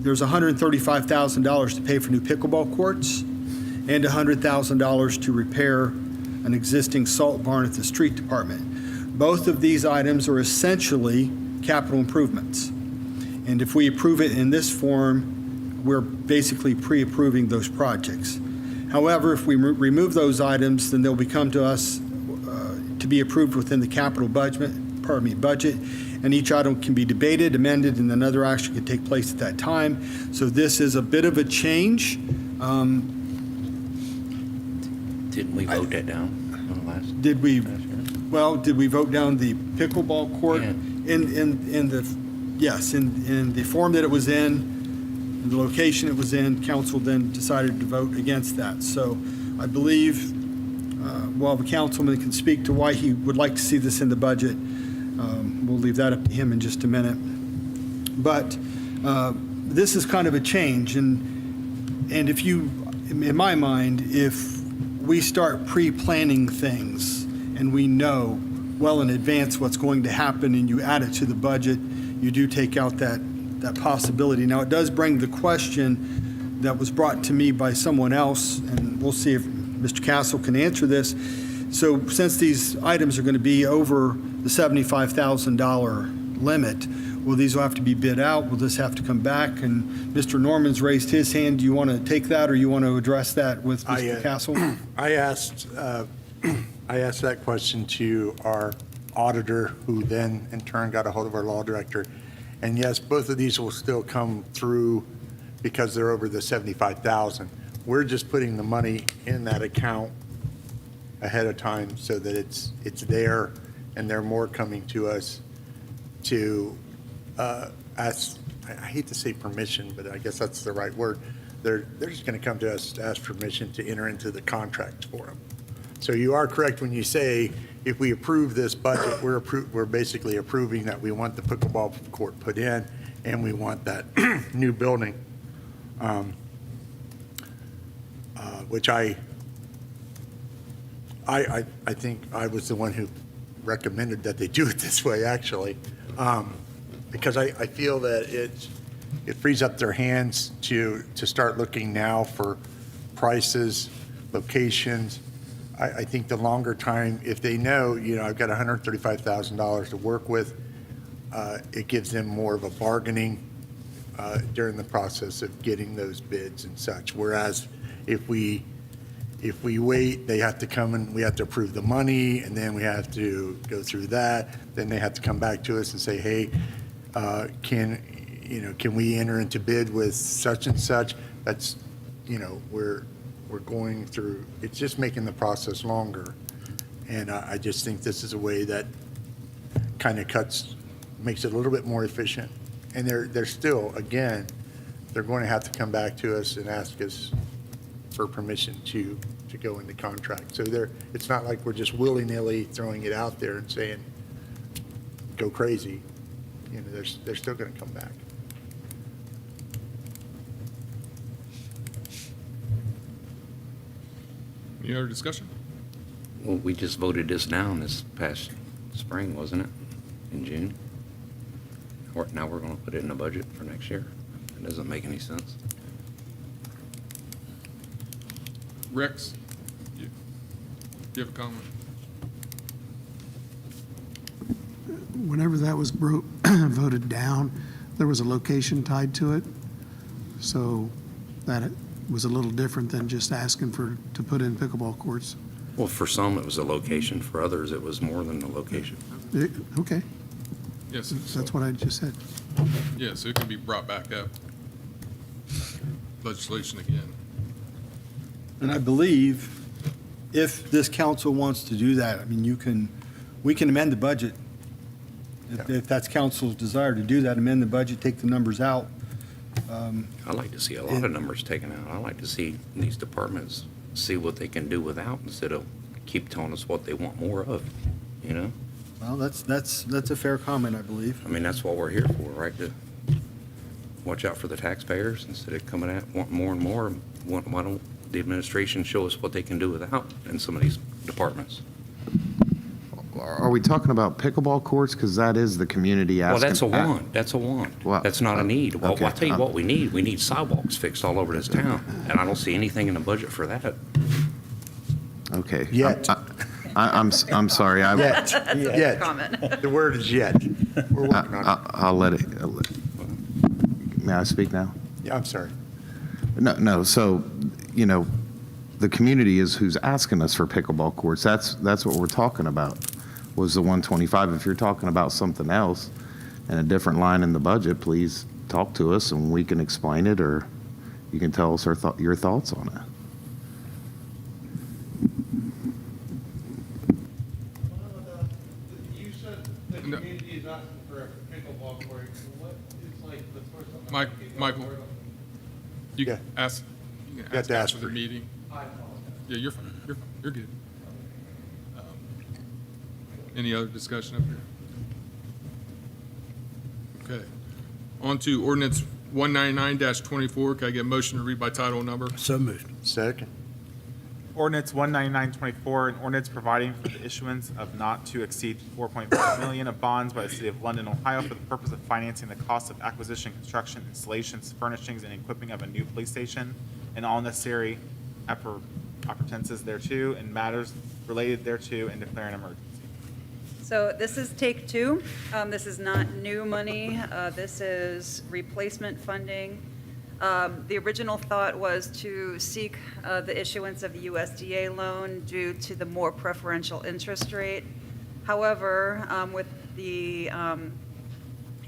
There's $135,000 to pay for new pickleball courts and $100,000 to repair an existing salt barn at the street department. Both of these items are essentially capital improvements. And if we approve it in this form, we're basically pre-approving those projects. However, if we remove those items, then they'll become to us to be approved within the capital budget, and each item can be debated, amended, and another action can take place at that time. So this is a bit of a change. Didn't we vote that down on the last? Did we, last year? well, did we vote down the pickleball court? Yeah. In the, yes, in the form that it was in, the location it was in, council then decided to vote against that. So I believe, while the councilman can speak to why he would like to see this in the budget, we'll leave that up to him in just a minute. But this is kind of a change, and if you, in my mind, if we start pre-planning things and we know well in advance what's going to happen and you add it to the budget, you do take out that that possibility. Now, it does bring the question that was brought to me by someone else, and we'll see if Mr. Castle can answer this. So since these items are going to be over the $75,000 limit, will these have to be bid out? Will this have to come back? And Mr. Norman's raised his hand. Do you want to take that, or you want to address that with Mr. Castle? I asked that question to our auditor, who then in turn got a hold of our law director. And yes, both of these will still come through because they're over the 75,000. We're just putting the money in that account ahead of time so that it's there, and they're more coming to us to ask, I hate to say permission, but I guess that's the right word. They're just going to come to us to ask permission to enter into the contract for them. So you are correct when you say, if we approve this budget, we're basically approving that we want the pickleball court put in, and we want that new building, which I think I was the one who recommended that they do it this way, actually, because I feel that it frees up their hands to start looking now for prices, locations. I think the longer time, if they know, I've got $135,000 to work with, it gives them more of a bargaining during the process of getting those bids and such. Whereas if we wait, they have to come and we have to approve the money, and then we have to go through that. Then they have to come back to us and say, hey, can we enter into bid with such and such? That's, we're going through, it's just making the process longer. And I just think this is a way that kind of makes it a little bit more efficient. And they're still, again, they're going to have to come back to us and ask us for permission to go into contract. So it's not like we're just willy-nilly throwing it out there and saying, go crazy. They're still going to come back. Any other discussion? Well, we just voted this down this past spring, wasn't it? In June? Now we're going to put it in the budget for next year. It doesn't make any sense. Rex, you have a comment? Whenever that was voted down, there was a location tied to it. So that was a little different than just asking to put in pickleball courts. Well, for some, it was a location. For others, it was more than a location. Okay, Yes. that's what I just said. Yeah, so it can be brought back up. Legislation again. And I believe if this council wants to do that, I mean, we can amend the budget. If that's council's desire to do that, amend the budget, take the numbers out. I like to see a lot of numbers taken out. I like to see these departments see what they can do without instead of keep telling us what they want more of, Well, that's a fair comment, I believe. I mean, that's what we're here for, right? To watch out for the taxpayers instead of coming at wanting more and more. Why don't the administration show us what they can do without in some of these departments? Are we talking about pickleball courts? Because that is the community Well, asking. that's a want. That's a want. Well, That's not a need. Well, okay. I'll tell you what we need. We need sidewalks fixed all over this town, and I don't see anything in the budget for that. Okay. Yet. I'm sorry. Yet. Comment. The word is yet. We're working on it. I'll let it. May I speak now? Yeah, I'm sorry. No. So, the community is who's asking us for pickleball courts. That's what we're talking about, was the 125. If you're talking about something else and a different line in the budget, please talk to us and we can explain it, or you can tell us your thoughts on it. You said the community is asking for a pickleball court. What is like the first time? Michael, you Yeah. can ask, you have can to ask ask after the for- meeting. I apologize. Yeah, you're fine. You're good. Any other discussion up here? Okay. On to ordinance 199-24. Can I get a motion to read by title and number? So moved. Second. Ordinance 19924, an ordinance providing for the issuance of not to exceed 4.5 million of bonds by the city of London, Ohio for the purpose of financing the cost of acquisition, construction, installations, furnishings, and equipping of a new police station and all necessary appurtenances thereto and matters related thereto and declare an emergency. So this is take two. This is not new money. This is replacement funding. The original thought was to seek the issuance of a USDA loan due to the more preferential interest rate. However, with the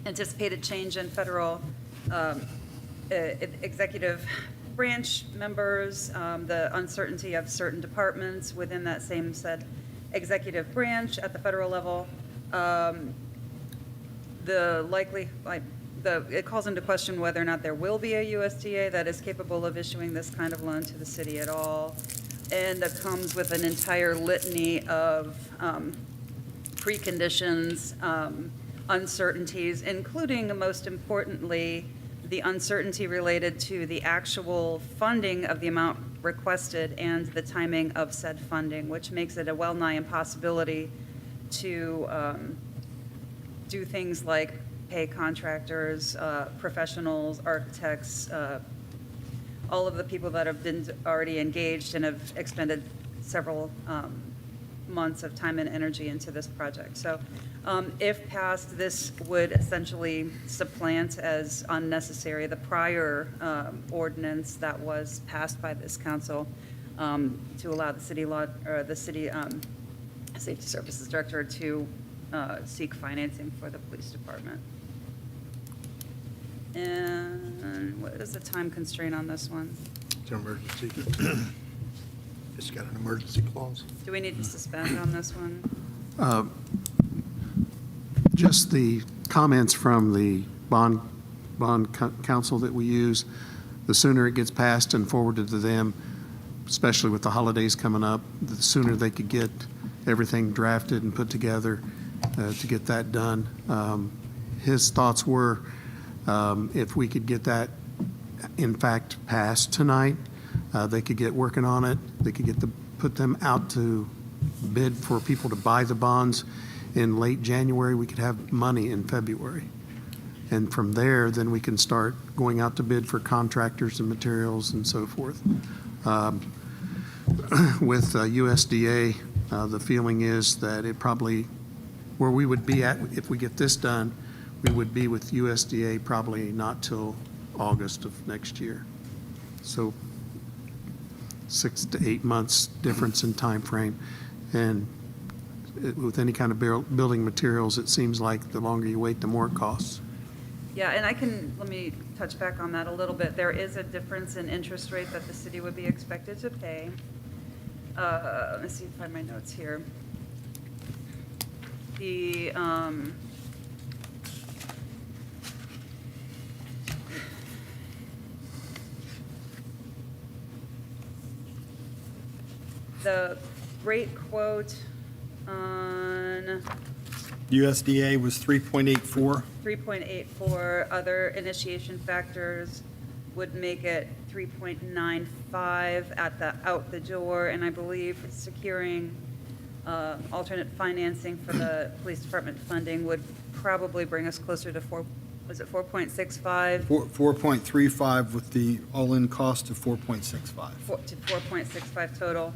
anticipated change in federal executive branch members, the uncertainty of certain departments within that same said executive branch at the federal level, it calls into question whether or not there will be a USDA that is capable of issuing this kind of loan to the city at all. And that comes with an entire litany of preconditions, uncertainties, including, most importantly, the uncertainty related to the actual funding of the amount requested and the timing of said funding, which makes it a well-nigh impossibility to do things like pay contractors, professionals, architects, all of the people that have been already engaged and have expended several months of time and energy into this project. So if passed, this would essentially supplant as unnecessary the prior ordinance that was passed by this council to allow the city safety services director to seek financing for the police department. And what is the time constraint on this one? It's an emergency. It's got an emergency clause. Do we need to suspend on this one? Just the comments from the bond council that we use, the sooner it gets passed and forwarded to them, especially with the holidays coming up, the sooner they could get everything drafted and put together to get that done. His thoughts were, if we could get that, in fact, passed tonight, they could get working on it. They could put them out to bid for people to buy the bonds in late January. We could have money in February. And from there, then we can start going out to bid for contractors and materials and so forth. With USDA, the feeling is that it probably, where we would be at, if we get this done, we would be with USDA probably not till August of next year. So 6 to 8 months difference in time frame. And with any kind of building materials, it seems like the longer you wait, the more it costs. Yeah, and let me touch back on that a little bit. There is a difference in interest rate that the city would be expected to pay. Let me see if I find my notes here. The rate quote on USDA was 3.84. 3.84, other initiation factors would make it 3.95 out the door, and I believe securing alternate financing for the police department funding would probably bring us closer to 4.65? 4.35 with the all-in cost of 4.65. To 4.65 total.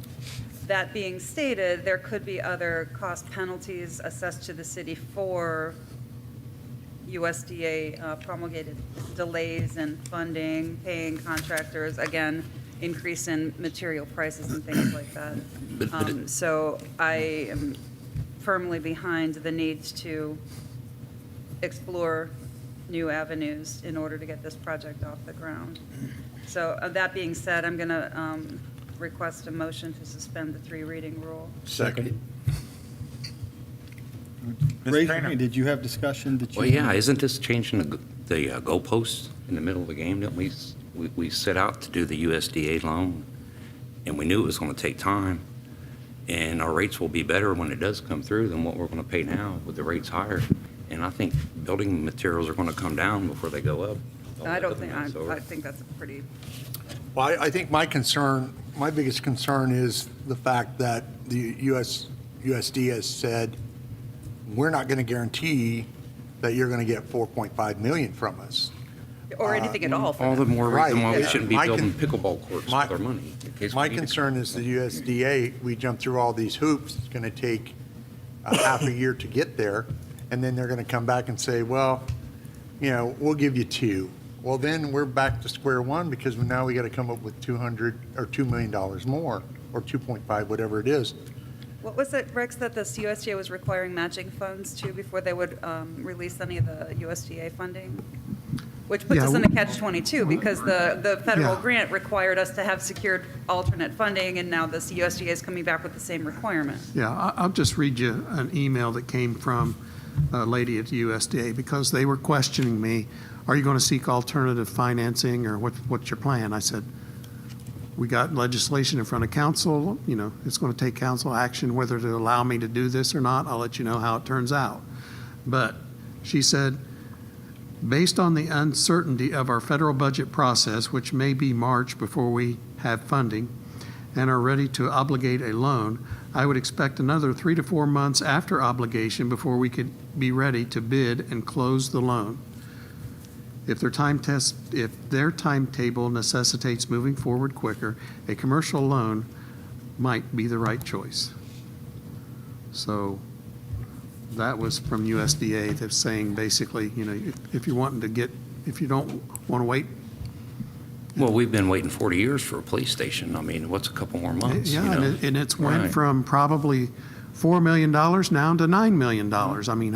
That being stated, there could be other cost penalties assessed to the city for USDA promulgated delays in funding, paying contractors, again, increase in material prices and things like that. So I am firmly behind the need to explore new avenues in order to get this project off the ground. So that being said, I'm going to request a motion to suspend the 3-reading rule. Second. Raise your hand. Did you have discussion that you? Well, yeah, isn't this changing the goalposts in the middle of the game? Didn't we set out to do the USDA loan, and we knew it was going to take time, and our rates will be better when it does come through than what we're going to pay now with the rates higher. And I think building materials are going to come down before they go up. I think that's a pretty, Well, I think my concern my biggest concern is the fact that the USD has said, we're not going to guarantee that you're going to get 4.5 million from us. Or anything at all for All the them. more reason why we Right. shouldn't be My building con- pickleball courts my- with our money. in case we My need to. concern is the USDA, we jump through all these hoops, it's going to take a half a year to get there, and then they're going to come back and say, well, we'll give you 2. Well, then we're back to square one because now we got to come up with $200 or $2 million more, or 2.5, whatever it is. What was it, Rex, that the USDA was requiring matching funds to before they would release any of the USDA funding? Which puts Yeah, us in a catch-22 because the federal Yeah. grant required us to have secured alternate funding, and now this USDA is coming back with the same requirement. Yeah, I'll just read you an email that came from a lady at the USDA because they were questioning me, are you going to seek alternative financing or what's your plan? I said, we got legislation in front of council, it's going to take council action whether to allow me to do this or not. I'll let you know how it turns out. But she said, based on the uncertainty of our federal budget process, which may be March before we have funding and are ready to obligate a loan, I would expect another 3 to 4 months after obligation before we could be ready to bid and close the loan. If their timetable necessitates moving forward quicker, a commercial loan might be the right choice. So that was from USDA that's saying basically, if you don't want to wait. Well, we've been waiting 40 years for a police station. I mean, what's a couple more months? Yeah, and it's went Right. from probably $4 million now to $9 million. I mean,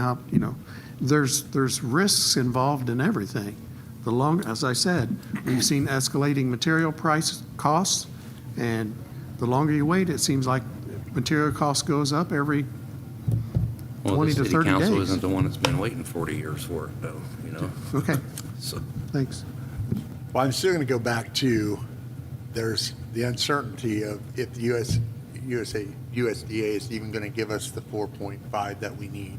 there's risks involved in everything. As I said, we've seen escalating material costs, and the longer you wait, it seems like material cost goes up every Well, 20 to the 30 city council days. isn't the one that's been waiting 40 years for it, though, Okay, So, thanks. Well, I'm still going to go back to, there's the uncertainty of if the USDA is even going to give us the 4.5 that we need.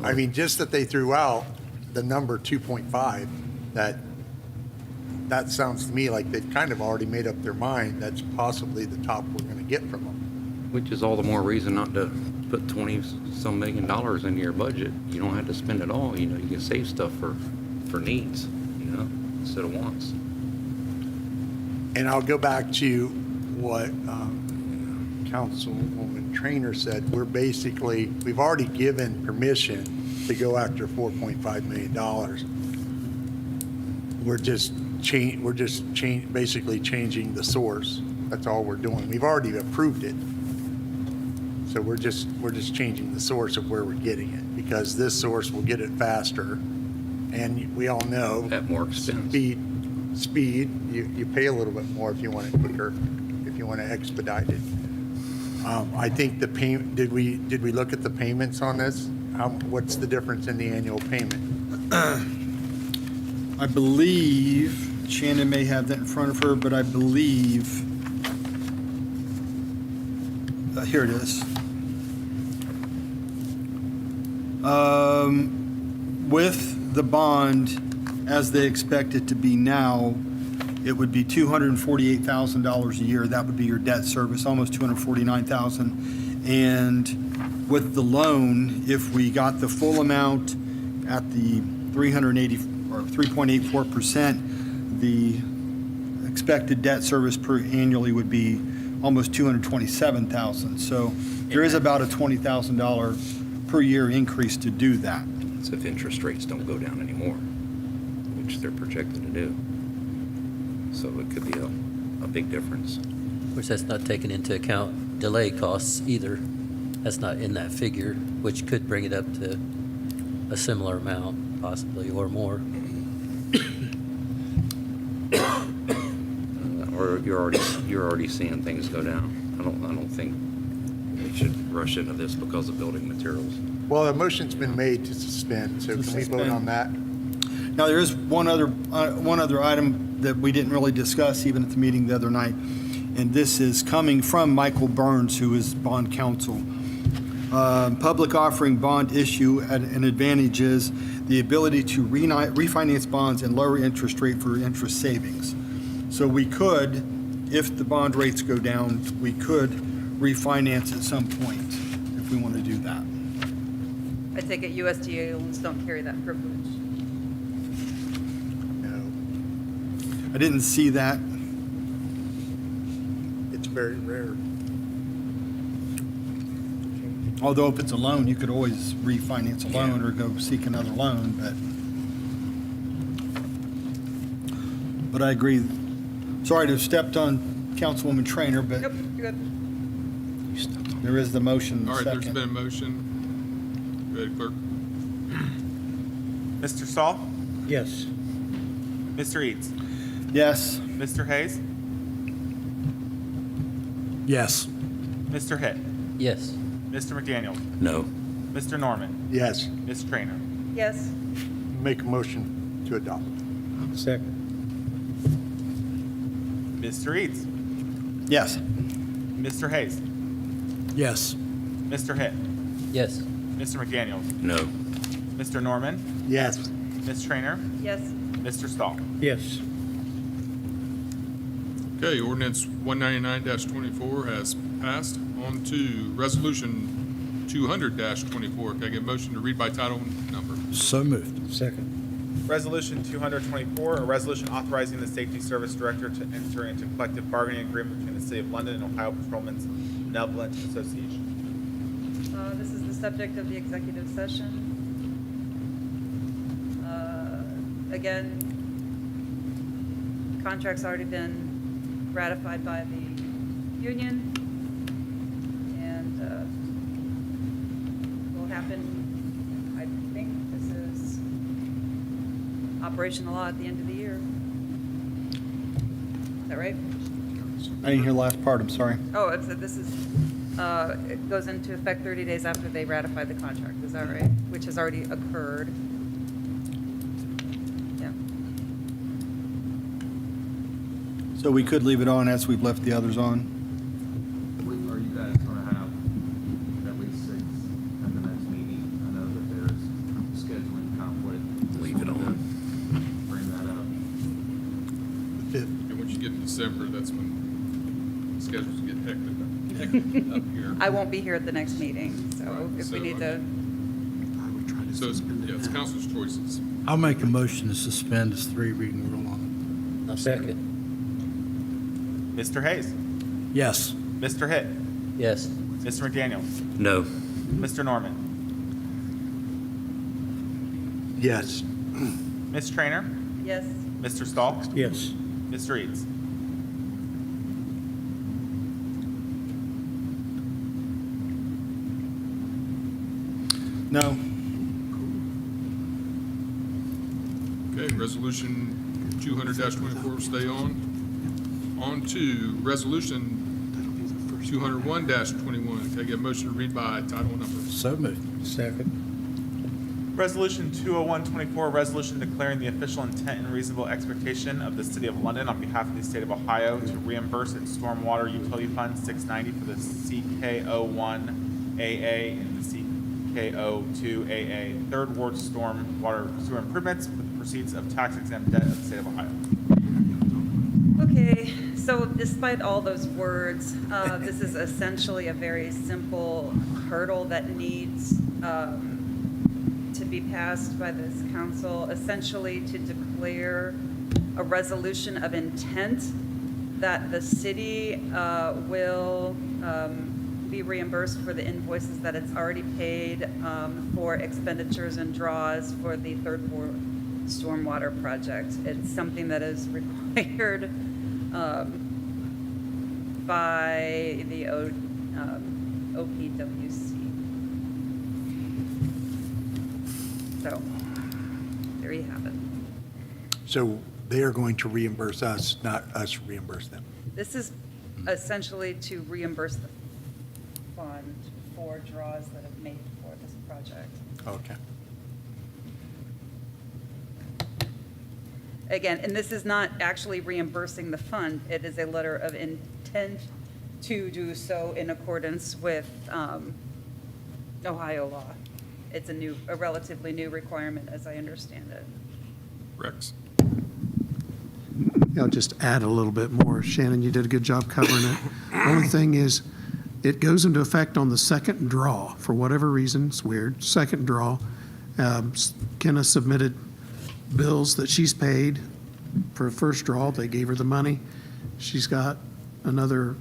I mean, just that they threw out the number 2.5, that sounds to me like they've kind of already made up their mind that's possibly the top we're going to get from them. which is all the more reason not to put 20-some million dollars into your budget. You don't have to spend it all, you can save stuff for needs, instead of wants. And I'll go back to what Councilwoman Trainer said. We've already given permission to go after $4.5 million. We're just basically changing the source. That's all we're doing. We've already approved it. So we're just changing the source of where we're getting it, because this source will get it faster. And we all know. At more expense. Speed, you pay a little bit more if you want it quicker, if you want to expedite it. I think the payment, did we look at the payments on this? What's the difference in the annual payment? I believe, Shannon may have that in front of her, but I believe, here it is. With the bond, as they expect it to be now, it would be $248,000 a year. That would be your debt service, almost $249,000. And with the loan, if we got the full amount at the 380 or 3.84%, the expected debt service per annually would be almost $227,000. So there is about a $20,000 per year increase to do that. So if interest rates don't go down anymore, which they're projected to do. So it could be a big difference. Of course, that's not taking into account delay costs either. That's not in that figure, which could bring it up to a similar amount, possibly, or more. Or you're already seeing things go down. I don't think we should rush into this because of building materials. Well, a motion's been made to suspend, so can we vote on that? Now, there is one other item that we didn't really discuss even at the meeting the other night, and this is coming from Michael Burns, who is bond counsel. Public offering bond issue at an advantage is the ability to refinance bonds and lower interest rate for interest savings. So we could if the bond rates go down, we could refinance at some point if we want to do that. I take it USDA loans don't carry that privilege. No, I didn't see that. it's very rare. Although if it's a loan, you could always refinance a loan or go seek another loan, but I agree. Sorry to have stepped on Councilwoman Trainer, but Nope, you're good. there is the motion All right, there's been a second. motion. Go ahead, clerk. Mr. Stahl? Yes. Mr. Eads? Yes. Mr. Hayes? Yes. Mr. Hitt? Yes. Mr. McDaniel? No. Mr. Norman? Yes, Ms. Trainer? Yes, make a motion to adopt. Second. Mr. Eads? Yes. Mr. Hayes? Yes. Mr. Hitt? Yes. Mr. McDaniel? No. Mr. Norman? Yes, Ms. Trainer? yes, Mr. Stahl? Yes. Okay, ordinance 199-24 has passed. On to resolution 200-24. Can I get a motion to read by title number? So moved. Second. Resolution 224, a resolution authorizing the Safety Service Director to enter into collective bargaining agreement between the City of London and Ohio Patrolmen's Benevolent Association. this is the subject of the executive session. Again, contract's already been ratified by the union, and will happen, I think this is operational law at the end of the year. Is that right? I didn't hear the last part, I'm sorry. Oh, this is, it goes into effect 30 days after they ratify the contract, is that right? Which has already occurred. Yeah. So we could leave it on as we've left the others on? Are you guys gonna have at least 6 at the next meeting? I know that there's scheduling conflict. Leave it on. Bring that up. And once you get to December, that's when schedules get hectic up here. I won't be here at the next meeting, so Right, if we so, need to, So it's council's choices. I'll make a motion to suspend this 3 reading rule on I'll Second. second. Mr. Hayes? it. Yes. Mr. Hitt? Yes. Mr. McDaniel? No. Mr. Norman? yes, Ms. Trainer? yes, Mr. Stahl? Yes. Mr. Eads? No. Okay, resolution 200-24 will stay on. On to resolution 201-21. Can I get a motion to read by title number? So moved. Second. Resolution 20124, a resolution declaring the official intent and reasonable expectation of the City of London on behalf of the State of Ohio to reimburse its Stormwater Utility Fund 690 for the CKO1AA and the CKO2AA Third Ward Storm Water Sewer Improvements with the proceeds of tax exempt debt of the State of Ohio. okay, so despite all those words, this is essentially a very simple hurdle that needs, to be passed by this council, essentially to declare a resolution of intent that the city will be reimbursed for the invoices that it's already paid for expenditures and draws for the Third Ward Stormwater Project. It's something that is required by the OPWC. So, there you have it. so they are going to reimburse us, not us reimburse them. This is essentially to reimburse the fund for draws that have made for this project. Okay. Again, and this is not actually reimbursing the fund, it is a letter of intent to do so in accordance with Ohio law. It's a relatively new requirement, as I understand it. Rex? I'll just add a little bit more. Shannon, you did a good job covering it. Only thing is, it goes into effect on the second draw, for whatever reason, it's weird, second draw. Kenna submitted bills that she's paid for a first draw, they gave her the money. She's got another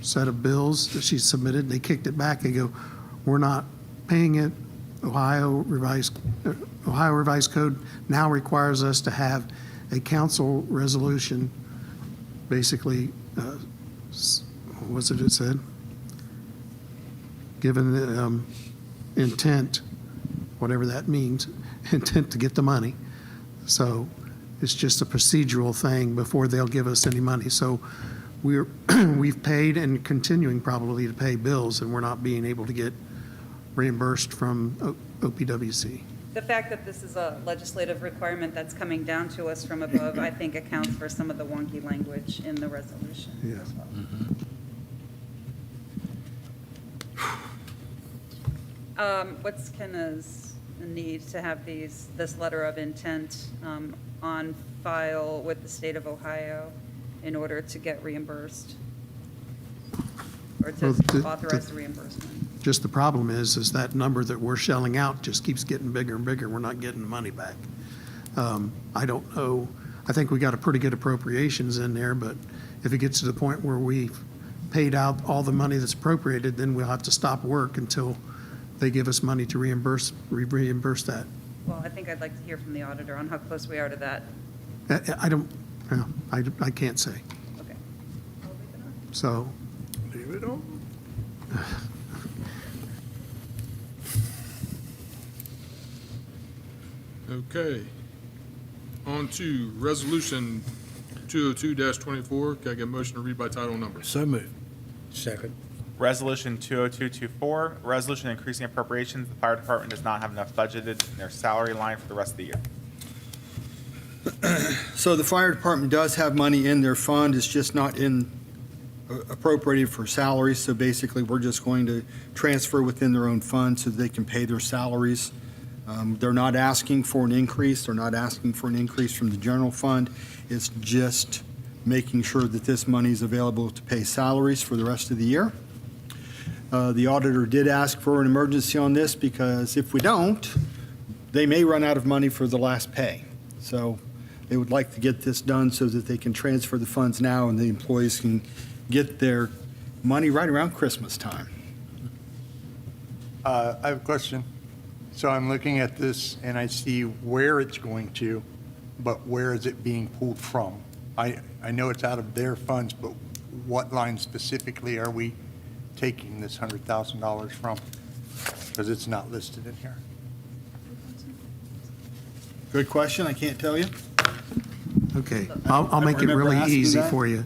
set of bills that she submitted, they kicked it back, they go, we're not paying it. Ohio Revised Code now requires us to have a council resolution, basically, what was it said? Given the intent, whatever that means, intent to get the money. So it's just a procedural thing before they'll give us any money. So we've paid and continuing probably to pay bills, and we're not being able to get reimbursed from OPWC. The fact that this is a legislative requirement that's coming down to us from above, I think accounts for some of the wonky language in the resolution Yeah. as well. What's Kenna's need to have this letter of intent on file with the state of Ohio in order to get reimbursed? Or Well, to authorize the reimbursement? Just the problem is that number that we're shelling out just keeps getting bigger and bigger. We're not getting the money back. I don't know. I think we got a pretty good appropriations in there, but if it gets to the point where we've paid out all the money that's appropriated, then we'll have to stop work until they give us money to reimburse that. Well, I think I'd like to hear from the auditor on how close we are to that. I don't, yeah, I can't say. Okay. I'll leave it on. So, Leave it on. Okay. On to Resolution 202-24. Can I get a motion to read by title number? So moved. Second. Resolution 20224, resolution increasing appropriations. The fire department does not have enough budgeted in their salary line for the rest of the year. So the fire department does have money in their fund, it's just not appropriated for salaries. So basically, we're just going to transfer within their own fund so they can pay their salaries. They're not asking for an increase, they're not asking for an increase from the general fund. It's just making sure that this money is available to pay salaries for the rest of the year. The auditor did ask for an emergency on this because if we don't, they may run out of money for the last pay. So they would like to get this done so that they can transfer the funds now and the employees can get their money right around Christmas time. I have a question. So I'm looking at this and I see where it's going to, but where is it being pulled from? I know it's out of their funds, but what line specifically are we taking this $100,000 from? Because it's not listed in here. Good question, I can't tell you. okay, I'll make it remember really asking easy that. for you.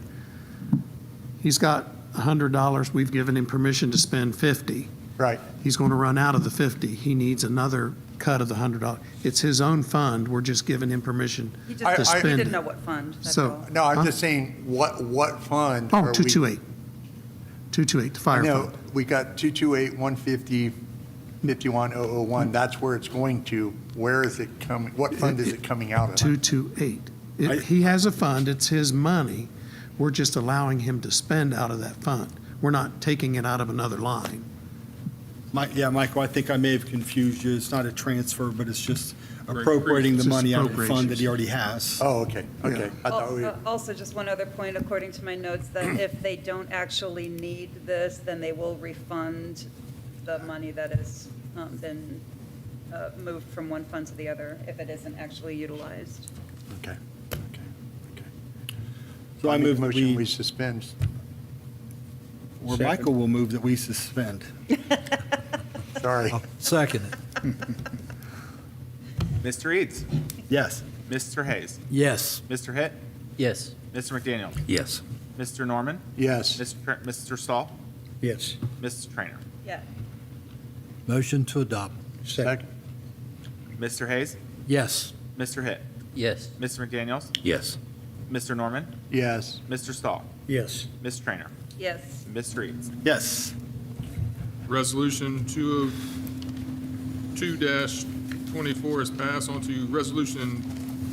He's got $100, we've given him permission to spend 50. Right. He's going to run out of the 50. He needs another cut of the $100. It's his own fund, we're just giving him permission He to just, he spend didn't it. know what fund, that's So- all. No, I'm Huh? just saying, what fund? Oh, are we- 228. 228, the fire No, fund. we got 228, 150, 51001. That's where it's going to. Where is it coming? What fund is it coming out of? 228. He has a fund, it's his money. We're just allowing him to spend out of that fund. We're not taking it out of another line. Yeah, Michael, I think I may have confused you. It's not a transfer, but it's just Right. appropriating the It's just money out of the fund that appropriations. he already has. Oh, okay, okay. I thought we, Also, just one other point, according to my notes, that if they don't actually need this, then they will refund the money that has been moved from one fund to the other if it isn't actually utilized. okay, okay, okay. So I I'll make a move that motion, we we, suspend. or Michael will move that we suspend. Sorry. Second it. Mr. Eads, Yes. Mr. Hayes, Yes. Mr. Hitt, Yes. Mr. McDaniel, Yes. Mr. Norman, Yes. Mr. Stahl, Yes. Mrs. Trainer, Yeah. Motion to adopt. Second. Mr. Hayes, Yes. Mr. Hitt, Yes. Mr. McDaniels, Yes. Mr. Norman, Yes. Mr. Stahl, Yes. Ms. Trainer, Yes. Mr. Eads. Yes. Resolution 202-24 is passed. On to Resolution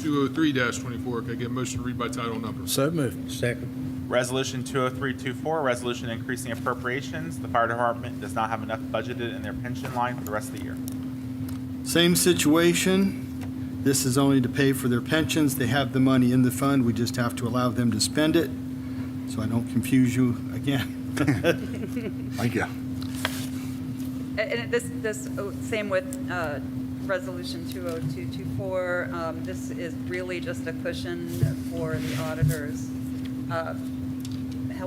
203-24. Can I get a motion to read by title number? So moved. Second. Resolution 20324, resolution increasing appropriations. The fire department does not have enough budgeted in their pension line for the rest of the year. Same situation. This is only to pay for their pensions. They have the money in the fund. We just have to allow them to spend it, so I don't confuse you again. Thank you. And same with Resolution 20224. This is really just a cushion for the auditors'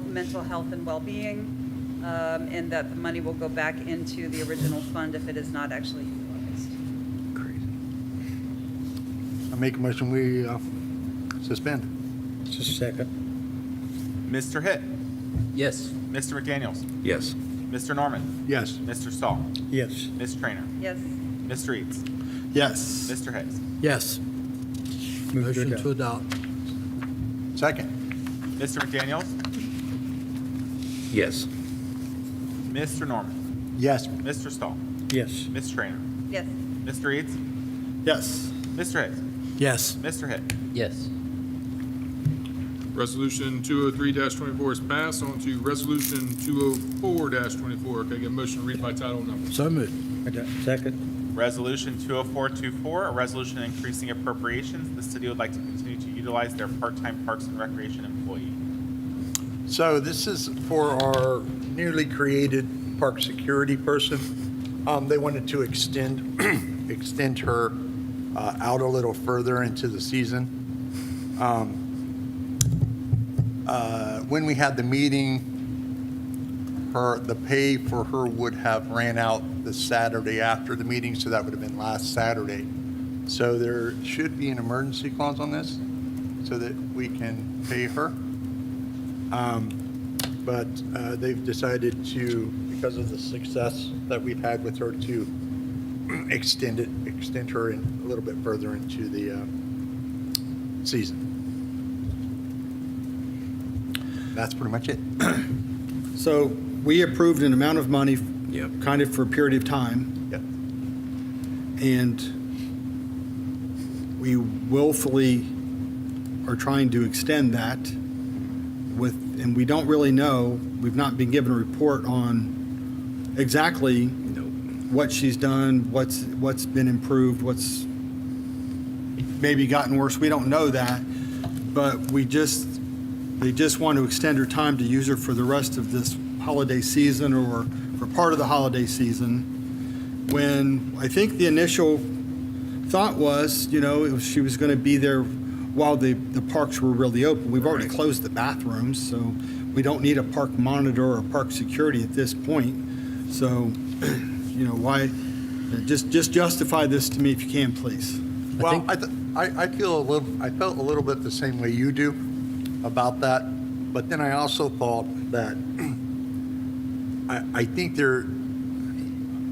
mental health and well-being, and that the money will go back into the original fund if it is not actually utilized. I make a motion, we suspend. Just second. Mr. Hitt, Yes. Mr. McDaniels, Yes. Mr. Norman, Yes. Mr. Stahl, Yes. Ms. Trainer, Yes. Mr. Eads, Yes. Mr. Hicks. Yes. Move Motion adopt. to adopt. Second. Mr. McDaniels, Yes. Mr. Norman, Yes. Mr. Stahl, Yes. Ms. Trainer, Yes. Mr. Eads, Yes. Mr. Hicks, Yes. Mr. Hitt. Yes. Resolution 203-24 is passed. On to Resolution 204-24. Can I get a motion to read by title number? So moved. Second. Resolution 20424, a resolution increasing appropriations. The city would like to continue to utilize their part-time Parks and Recreation employee. So this is for our newly created park security person. They wanted to extend her out a little further into the season. When we had the meeting, the pay for her would have ran out the Saturday after the meeting, so that would have been last Saturday. So there should be an emergency clause on this so that we can pay her. But they've decided to, because of the success that we've had with her, to extend her in a little bit further into the season. That's pretty much it. So we approved an amount of money, Yep. kind of for a period of time, Yep. and we willfully are trying to extend that and we don't really know, we've not been given a report on exactly what she's done, what's been improved, what's maybe gotten worse. We don't know that, but they just want to extend her time to use her for the rest of this holiday season or for part of the holiday season, when I think the initial thought was, she was going to be there while the parks were really open. We've already closed the bathrooms, so we don't need a park monitor or park security at this point. So, why, just justify this to me if you can, please. Well, I felt a little bit the same way you do about that, but then I also thought that I think they're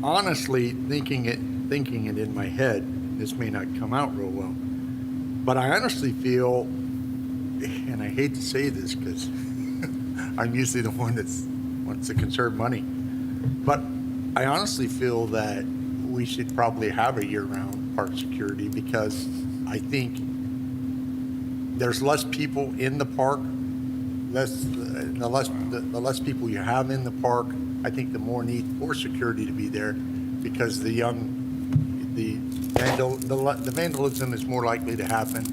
honestly thinking it in my head. This may not come out real well, but I honestly feel, and I hate to say this because I'm usually the one that wants to conserve money, but I honestly feel that we should probably have a year-round park security, because I think there's less people in the park. The less people you have in the park, I think the more need for security to be there, because the vandalism is more likely to happen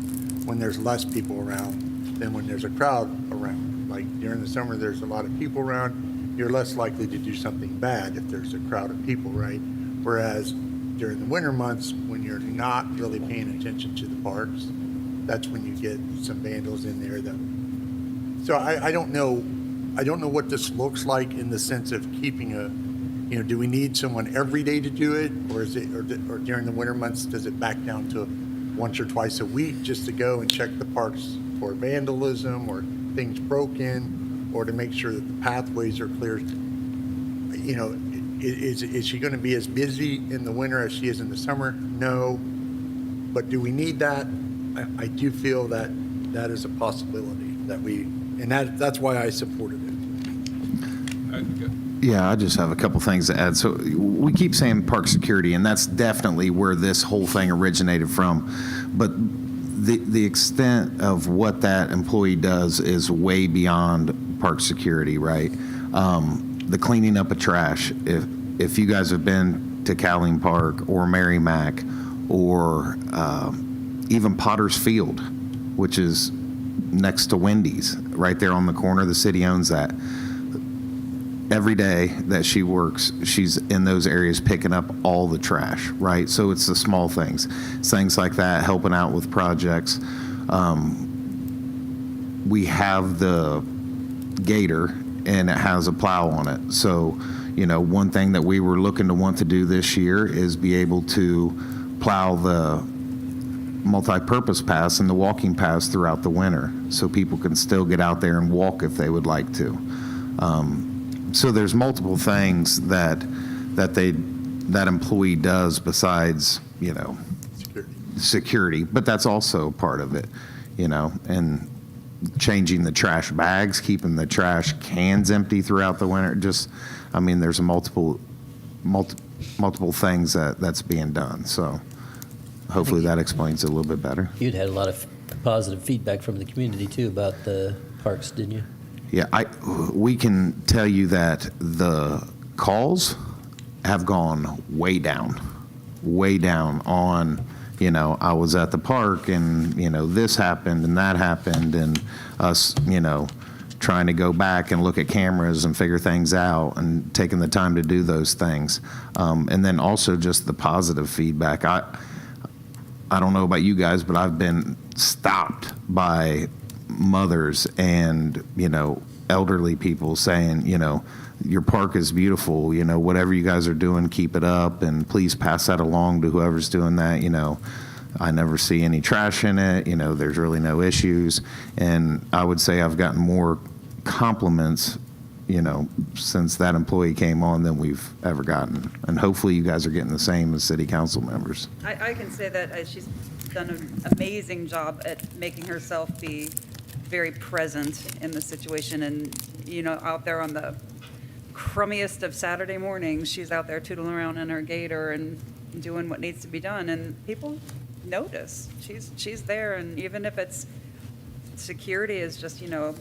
when there's less people around than when there's a crowd around. Like during the summer, there's a lot of people around. You're less likely to do something bad if there's a crowd of people, right? Whereas during the winter months, when you're not really paying attention to the parks, that's when you get some vandals in there. So I don't know what this looks like in the sense of keeping do we need someone every day to do it, or or during the winter months, does it back down to once or twice a week just to go and check the parks for vandalism or things broken, or to make sure that the pathways are clear? Is she going to be as busy in the winter as she is in the summer? No. But do we need that? I do feel that is a possibility that's why I supported it. Yeah, I just have a couple things to add. So we keep saying park security, and that's definitely where this whole thing originated from. But the extent of what that employee does is way beyond park security, right? The cleaning up of trash. If you guys have been to Cowling Park or Merrimack or even Potter's Field, which is next to Wendy's, right there on the corner, the city owns that. Every day that she works, she's in those areas picking up all the trash, right? So it's the small things, things like that, helping out with projects. We have the Gator, and it has a plow on it. So, you know, one thing that we were looking to want to do this year is be able to plow the multi-purpose paths and the walking paths throughout the winter, so people can still get out there and walk if they would like to. So there's multiple things that employee does besides, you know, security, but that's also part of it, you know, and changing the trash bags, keeping the trash cans empty throughout the winter. Just, I mean, there's multiple things that's being done. So hopefully that explains it a little bit better. You'd had a lot of positive feedback from the community too about the parks, didn't you? Yeah, we can tell you that the calls have gone way down on, you know, I was at the park and, you know, this happened and that happened, and us, you know, trying to go back and look at cameras and figure things out and taking the time to do those things. And then also just the positive feedback. I don't know about you guys, but I've been stopped by mothers and, you know, elderly people saying, you know, your park is beautiful, you know, whatever you guys are doing, keep it up, and please pass that along to whoever's doing that. You know, I never see any trash in it, you know, there's really no issues. And I would say I've gotten more compliments, you know, since that employee came on than we've ever gotten. And hopefully you guys are getting the same as city council members. I can say that she's done an amazing job at making herself be very present in the situation, and, you know, out there on the crummiest of Saturday mornings, she's out there tootling around in her Gator and doing what needs to be done, and people notice. She's there, and even if it's security is just, you know,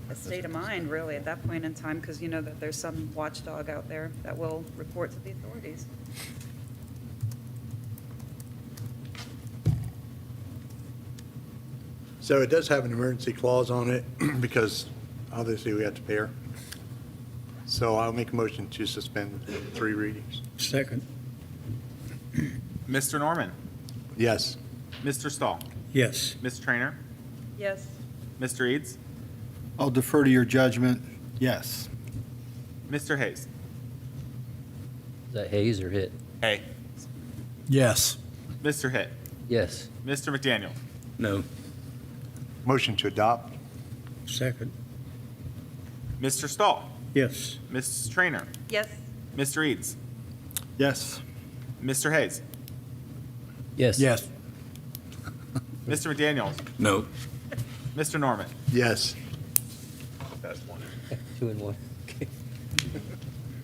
a state of mind really at that point in time, because you know that there's some watchdog out there that will report to the authorities. So it does have an emergency clause on it because obviously we have to pay her. So I'll make a motion to suspend 3 readings. Second. Mr. Norman? Yes. Mr. Stahl? Yes. Ms. Trainer? Yes. Mr. Eads? I'll defer to your judgment. Yes. Mr. Hayes? Is that Hayes or Hit? Hay. Yes. Mr. Hitt? Yes. Mr. McDaniel? No. Motion to adopt. Second. Mr. Stahl? Yes. Ms. Trainer? Yes. Mr. Eads? Yes. Mr. Hayes? Yes. Yes. Mr. McDaniel? No. Mr. Norman? Yes. That's one. 2 and 1.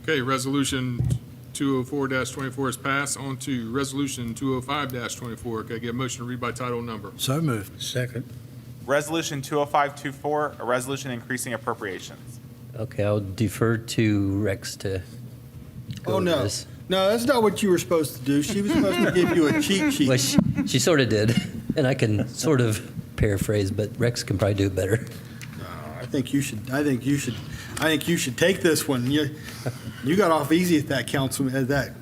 Okay, Resolution 204-24 is passed. On to Resolution 205-24. Can I get a motion to read by title and number? So moved. Second. Resolution 205-24, a resolution increasing appropriations. Okay, I'll defer to Rex to go Oh, over no. this. No, that's not what you were supposed to do. She was supposed to give you a cheat sheet. Well, she sort of did, and I can sort of paraphrase, but Rex can probably do it better. I think you should take this one. You got off easy at that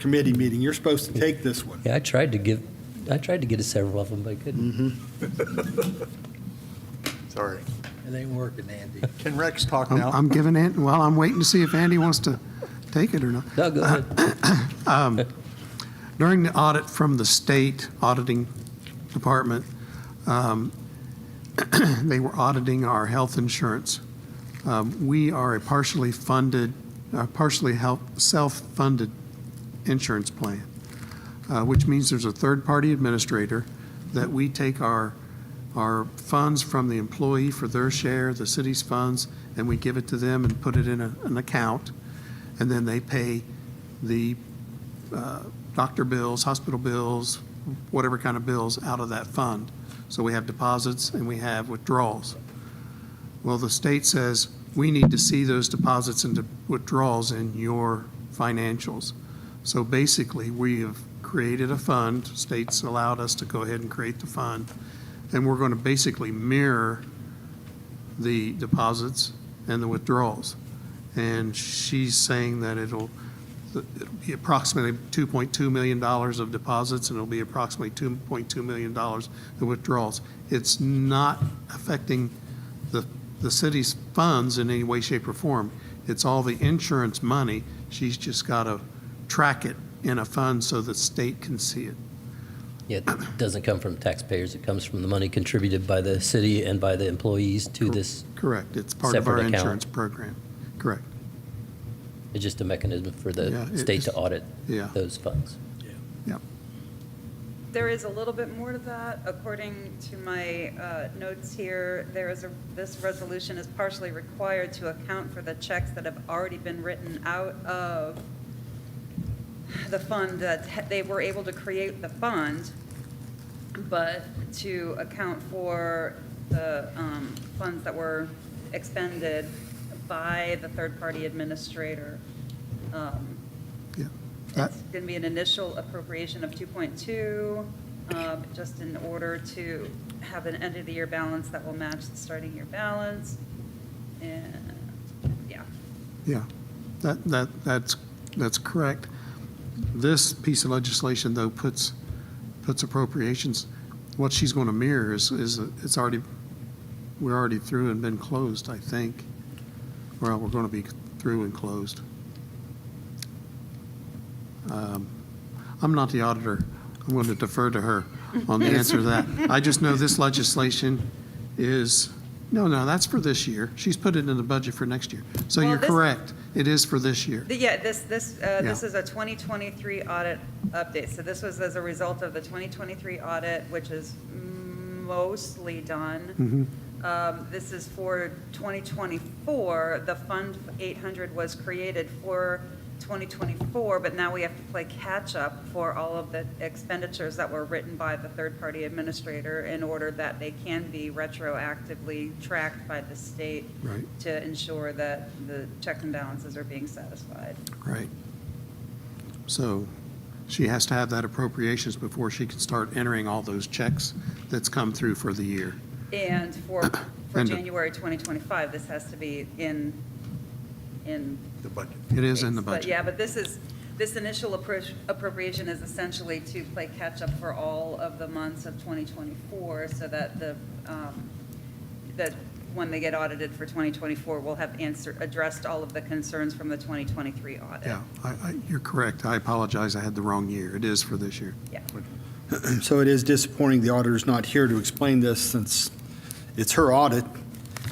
committee meeting. You're supposed to take this one. Yeah, I tried to get to several of them, but I couldn't. Sorry. It ain't working, Andy. Can Rex talk now? I'm giving it, well, I'm waiting to see if Andy wants to take it or not. No, go ahead. During the audit from the state auditing department, they were auditing our health insurance. We are a partially self-funded insurance plan, which means there's a third-party administrator that we take our funds from the employee for their share, the city's funds, and we give it to them and put it in an account, and then they pay the doctor bills, hospital bills, whatever kind of bills out of that fund. So we have deposits and we have withdrawals. Well, the state says, we need to see those deposits and withdrawals in your financials. So basically, we have created a fund, state's allowed us to go ahead and create the fund, and we're going to basically mirror the deposits and the withdrawals. And she's saying that it'll be approximately $2.2 million of deposits, and it'll be approximately $2.2 million of withdrawals. It's not affecting the city's funds in any way, shape, or form. It's all the insurance money. She's just got to track it in a fund so the state can see it. Yeah, it doesn't come from taxpayers. It comes from the money contributed by the city and by the employees to this. Correct. It's part of our separate account. insurance program. Correct. It's just a mechanism for Yeah, the state to audit Yeah. those funds. Yep. There is a little bit more to that. According to my notes here, this resolution is partially required to account for the checks that have already been written out of the fund, that they were able to create the fund, but to account for the funds that were expended by the third-party administrator. Yeah. It's going to be an initial appropriation of 2.2, just in order to have an end-of-the-year balance that will match the starting year balance. And, yeah. Yeah, that's correct. This piece of legislation, though, puts appropriations, what she's going to mirror is we're already through and been closed, I think. Well, we're going to be through and closed. I'm not the auditor. I'm going to defer to her on the answer to that. I just know this legislation is, no, that's for this year. She's put it in the budget for next year. So Well, you're this- correct. It is for this year. Yeah, this is a 2023 audit update. So this was as a result of the 2023 audit, which is mostly done. This is for 2024. The Fund 800 was created for 2024, but now we have to play catch-up for all of the expenditures that were written by the third-party administrator in order that they can be retroactively tracked by the state Right. to ensure that the checks and balances are being satisfied. Right. So she has to have that appropriations before she can start entering all those checks that's come through for the year. And for And- January 2025, this has to be in The budget. It is in the But budget. yeah, but this initial appropriation is essentially to play catch-up for all of the months of 2024, so that that when they get audited for 2024, we'll have addressed all of the concerns from the 2023 audit. Yeah, you're correct. I apologize. I had the wrong year. It is for this year. Yeah. So it is disappointing the auditor's not here to explain this, since it's her audit,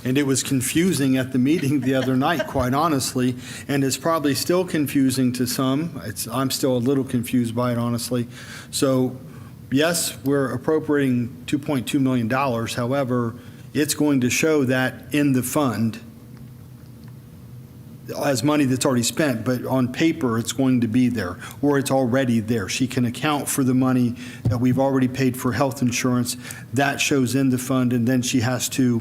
and it was confusing at the meeting the other night, quite honestly, and it's probably still confusing to some. I'm still a little confused by it, honestly. So, yes, we're appropriating $2.2 million. However, it's going to show that in the fund as money that's already spent, but on paper, it's going to be there, or it's already there. She can account for the money that we've already paid for health insurance. That shows in the fund, and then she has to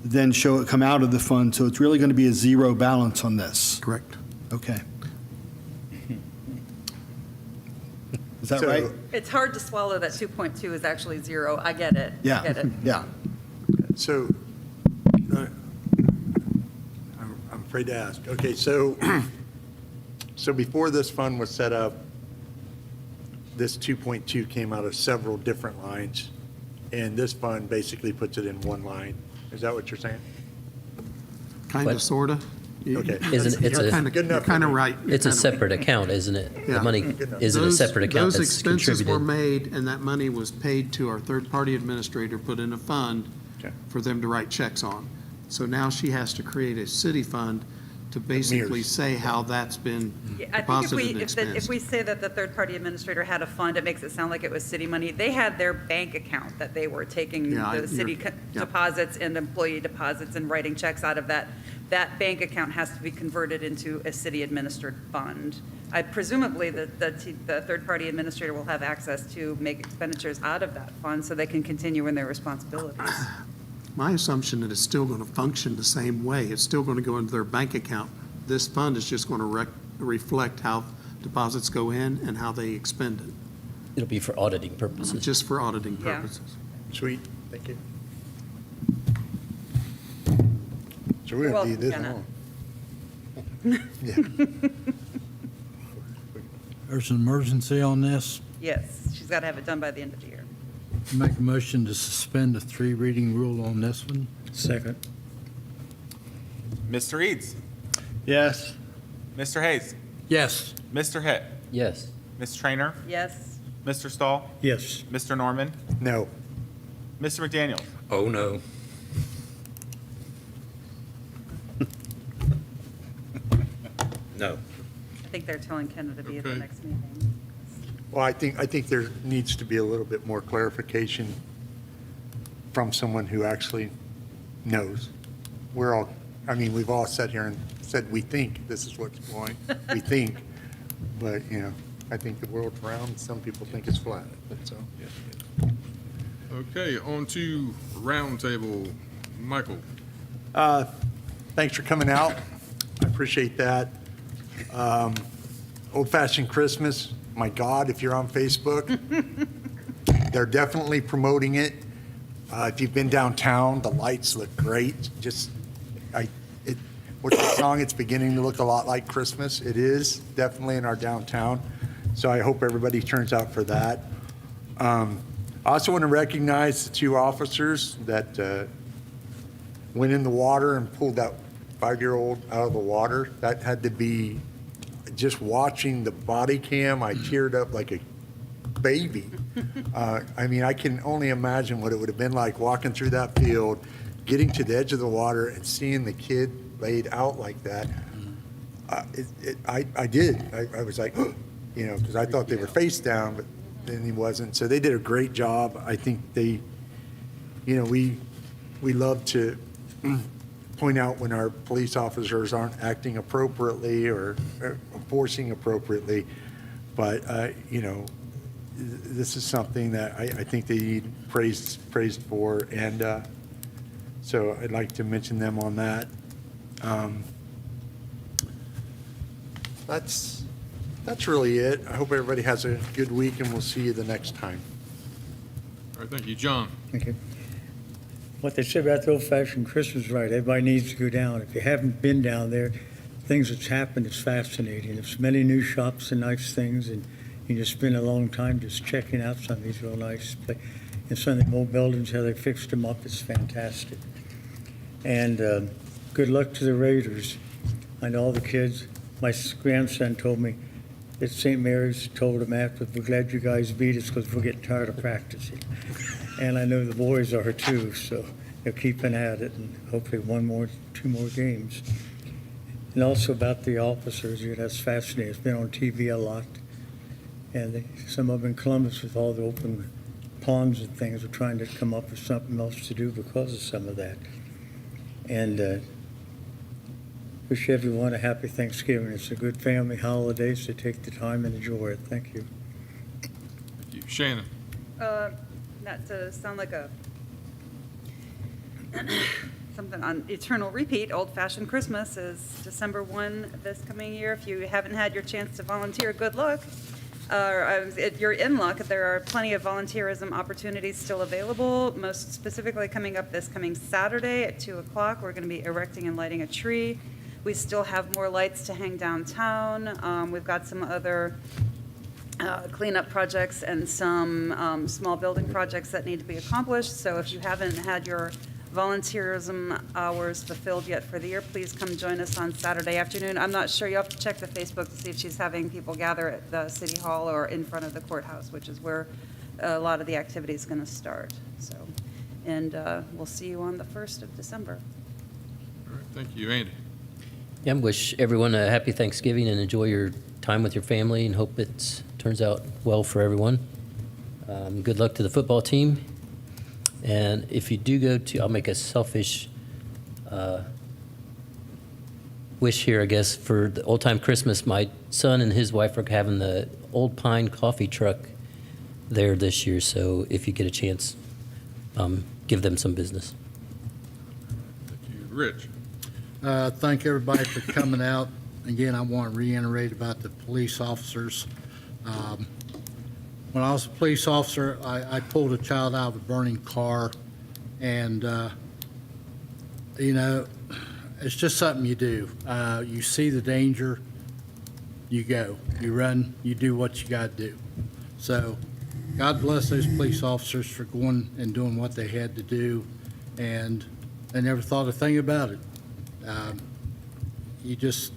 then show it come out of the fund. So it's really going to be a zero balance on this. Correct. Okay. Is that So- right? It's hard to swallow that 2.2 is actually zero. I get it. I Yeah, get it. yeah. So, I'm afraid to ask. Okay, so before this fund was set up, this 2.2 came out of several different lines, and this fund basically puts it in one line. Is that what you're saying? Kind What? of, sort of. Isn't it's Good enough You're for kind of me. right. It's a separate account, isn't it? Yeah. The money is in a separate account Those that's expenses were contributed. made, and that money was paid to our third-party administrator, put in a fund Okay. for them to write checks on. So now she has to create a city fund to basically mirrors. say how that's been Yeah, I think deposited and if expensed. we say that the third-party administrator had a fund, it makes it sound like it was city money. They had their bank account that they were taking Yeah, the city yeah. deposits and employee deposits and writing checks out of that. that bank account has to be converted into a city-administered fund. Presumably, the third-party administrator will have access to make expenditures out of that fund so they can continue in their responsibilities. My assumption that it's still going to function the same way. It's still going to go into their bank account. This fund is just going to reflect how deposits go in and how they expend it, It'll be for auditing purposes. just for auditing Yeah. purposes. Sweet, thank you. So we're You're gonna do welcome, this Jenna. long. Yeah. There's an emergency on this. Yes, she's got to have it done by the end of the year. Make a motion to suspend the 3-reading rule on this one. Second. Mr. Eads, Yes. Mr. Hayes, Yes. Mr. Hitt, Yes. Ms. Trainer, Yes, Mr. Stahl, Yes. Mr. Norman, No, Mr. McDaniel. Oh, no. No. I think they're telling Ken to be at the Okay. next meeting. well, I think there needs to be a little bit more clarification from someone who actually knows. We're all, I mean, we've all sat here and said, we think this is what's going, we think, but, you know, I think the world's round, some people think it's flat, so. Okay, on to roundtable. Michael. Thanks for coming out. I appreciate that. Old-fashioned Christmas, my God, if you're on Facebook, they're definitely promoting it. If you've been downtown, the lights look great. What's the song? It's beginning to look a lot like Christmas. It is definitely in our downtown. So I hope everybody turns out for that. I also want to recognize the 2 officers that went in the water and pulled that 5-year-old out of the water. That had to be, just watching the body cam, I teared up like a baby. I mean, I can only imagine what it would have been like walking through that field, getting to the edge of the water and seeing the kid laid out like that. I did. I was like, you know, because I thought they were face down, but then he wasn't. So they did a great job. I think they, you know, we love to point out when our police officers aren't acting appropriately or enforcing appropriately. But, you know, this is something that I think they need praised for. And so I'd like to mention them on that. That's really it. I hope everybody has a good week, and we'll see you the next time. All right, thank you. John. Okay. What they said about the old-fashioned Christmas is right. Everybody needs to go down. If you haven't been down there, things that's happened is fascinating. There's many new shops and nice things, and you just spend a long time just checking out some of these real nice places. And some of the old buildings, how they fixed them up, is fantastic. And good luck to the Raiders. I know all the kids. My grandson told me that St. Mary's told him after, we're glad you guys beat us because we're getting tired of practicing. And I know the boys are too, so they're keeping at it and hopefully 2 more games. And also about the officers, that's fascinating. It's been on TV a lot. And some of them in Columbus with all the open ponds and things are trying to come up with something else to do because of some of that. And wish everyone a happy Thanksgiving. It's a good family holiday, so take the time and enjoy it. Thank you. Thank you. Shannon. Not to sound like a something on eternal repeat, old-fashioned Christmas is December 1 this coming year. If you haven't had your chance to volunteer, good luck. You're in luck. There are plenty of volunteerism opportunities still available, most specifically coming up this coming Saturday at 2 o'clock. We're going to be erecting and lighting a tree. We still have more lights to hang downtown. We've got some other cleanup projects and some small building projects that need to be accomplished. So if you haven't had your volunteerism hours fulfilled yet for the year, please come join us on Saturday afternoon. I'm not sure, you have to check the Facebook to see if she's having people gather at the City Hall or in front of the courthouse, which is where a lot of the activity is going to start. So, and we'll see you on the 1st of December. All right, thank you. Andy. Yeah, I wish everyone a happy Thanksgiving and enjoy your time with your family and hope it turns out well for everyone. Good luck to the football team. And if you do go to, I'll make a selfish wish here, I guess, for the old time Christmas. My son and his wife are having the Old Pine coffee truck there this year, so if you get a chance, give them some business. Thank you. Rich? Thank everybody for coming out. Again, I want to reiterate about the police officers. When I was a police officer, I pulled a child out of a burning car, and, you know, it's just something you do. You see the danger, you go. You run, you do what you got to do. So God bless those police officers for going and doing what they had to do, and they never thought a thing about it. You just,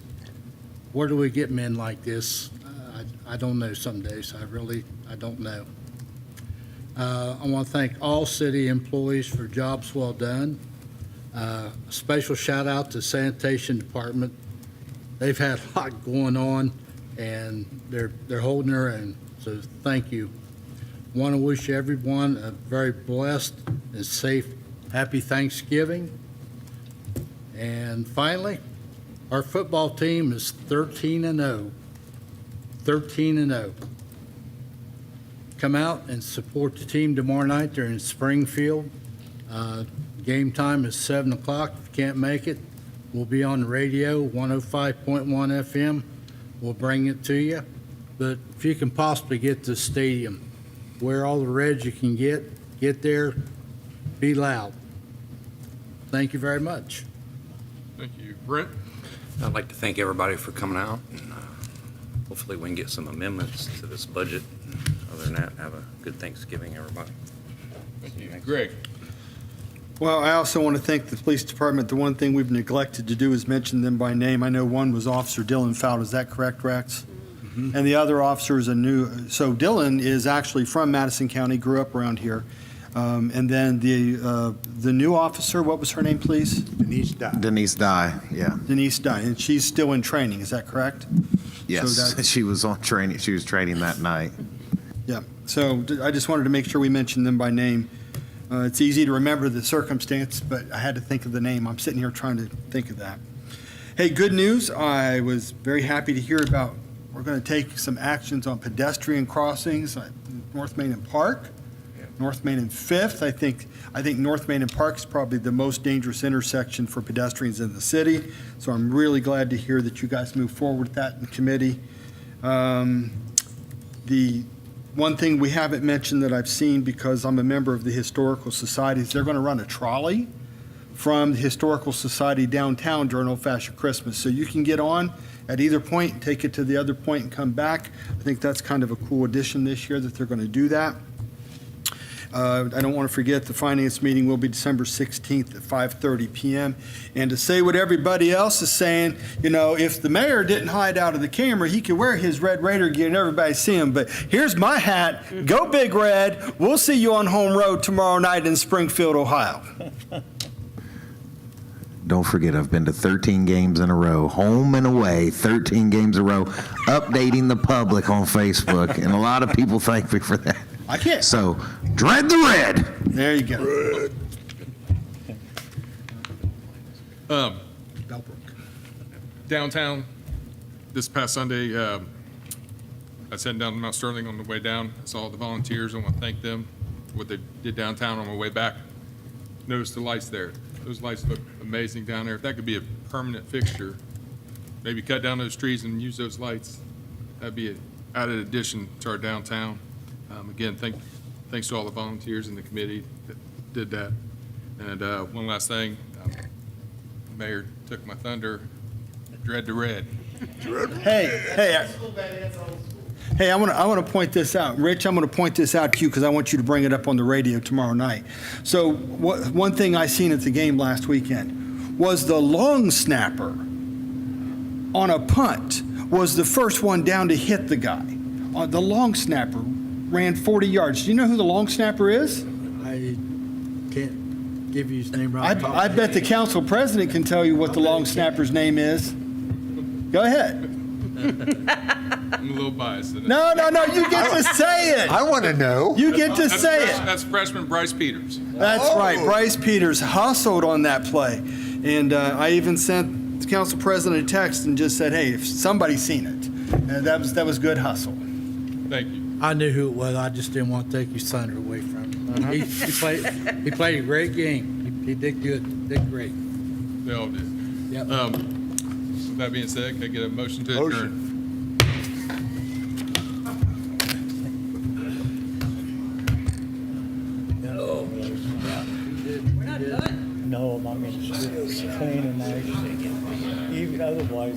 where do we get men like this? I don't know some days. I don't know. I want to thank all city employees for jobs well done. A special shout out to sanitation department. They've had a lot going on, and they're holding their own. So thank you. Want to wish everyone a very blessed and safe, happy Thanksgiving. And finally, our football team is 13-0. 13-0. Come out and support the team tomorrow night. They're in Springfield. Game time is 7 o'clock. If you can't make it, we'll be on the radio, 105.1 FM. We'll bring it to you. But if you can possibly get to the stadium, wear all the reds you can get there, be loud. Thank you very much. Thank you. Brent? I'd like to thank everybody for coming out, and hopefully we can get some amendments to this budget. Other than that, have a good Thanksgiving, everybody. Thank you. Greg? Well, I also want to thank the police department. The one thing we've neglected to do is mention them by name. I know one was Officer Dylan Fowler. Is that correct, Rex? Mm-hmm. And the other officer is so Dylan is actually from Madison County, grew up around here. And then the new officer, what was her name, please? Denise Dye. Denise Dye, yeah. Denise Dye, and she's still in training, is that correct? Yes, So that- she was on training. She was training that night. Yeah, so I just wanted to make sure we mentioned them by name. It's easy to remember the circumstance, but I had to think of the name. I'm sitting here trying to think of that. Hey, good news. I was very happy to hear about, we're going to take some actions on pedestrian crossings at North Main and Park, North Main and Fifth. I think North Main and Park is probably the most dangerous intersection for pedestrians in the city. So I'm really glad to hear that you guys move forward with that in committee. The one thing we haven't mentioned that I've seen, because I'm a member of the Historical Society, is they're going to run a trolley from the Historical Society downtown during Old Fashioned Christmas. So you can get on at either point, take it to the other point and come back. I think that's kind of a cool addition this year that they're going to do that. I don't want to forget the finance meeting will be December 16th at 5:30 p.m. And to say what everybody else is saying, you know, if the mayor didn't hide out of the camera, he could wear his Red Raider gear and everybody see him. But here's my hat. Go Big Red. We'll see you on Home Road tomorrow night in Springfield, Ohio. Don't forget, I've been to 13 games in a row, home and away, 13 games in a row, updating the public on Facebook. And a lot of people thank me for that. I can't. So, dread the red. There you go. Downtown, this past Sunday, I was heading down to Mount Sterling on the way down. I saw the volunteers. I want to thank them for what they did downtown on my way back. Noticed the lights there. Those lights look amazing down there. If that could be a permanent fixture, maybe cut down those trees and use those lights, that'd be an added addition to our downtown. Again, thanks to all the volunteers in the committee that did that. And one last thing, the mayor took my thunder, dread the red. Hey, I want to point this out. Rich, I'm going to point this out to you because I want you to bring it up on the radio tomorrow night. So one thing I seen at the game last weekend was the long snapper on a punt was the first one down to hit the guy. The long snapper ran 40 yards. Do you know who the long snapper is? I can't give you his name right off. I bet the council president can tell you what the long snapper's name is. Go ahead. I'm a little biased. No, you get to say it. I want to know. You get to say it. That's freshman Bryce Peters. That's right. Bryce Peters hustled on that play. And I even sent the council president a text and just said, hey, if somebody's seen it. And that was good hustle. Thank you. I knew who it was. I just didn't want to take your thunder away from him. He played a great game. He did good. Did great. They all did. Yep. With that being said, can I get a motion to adjourn? We're not done. No, I mean, it's clean and nice. Even otherwise,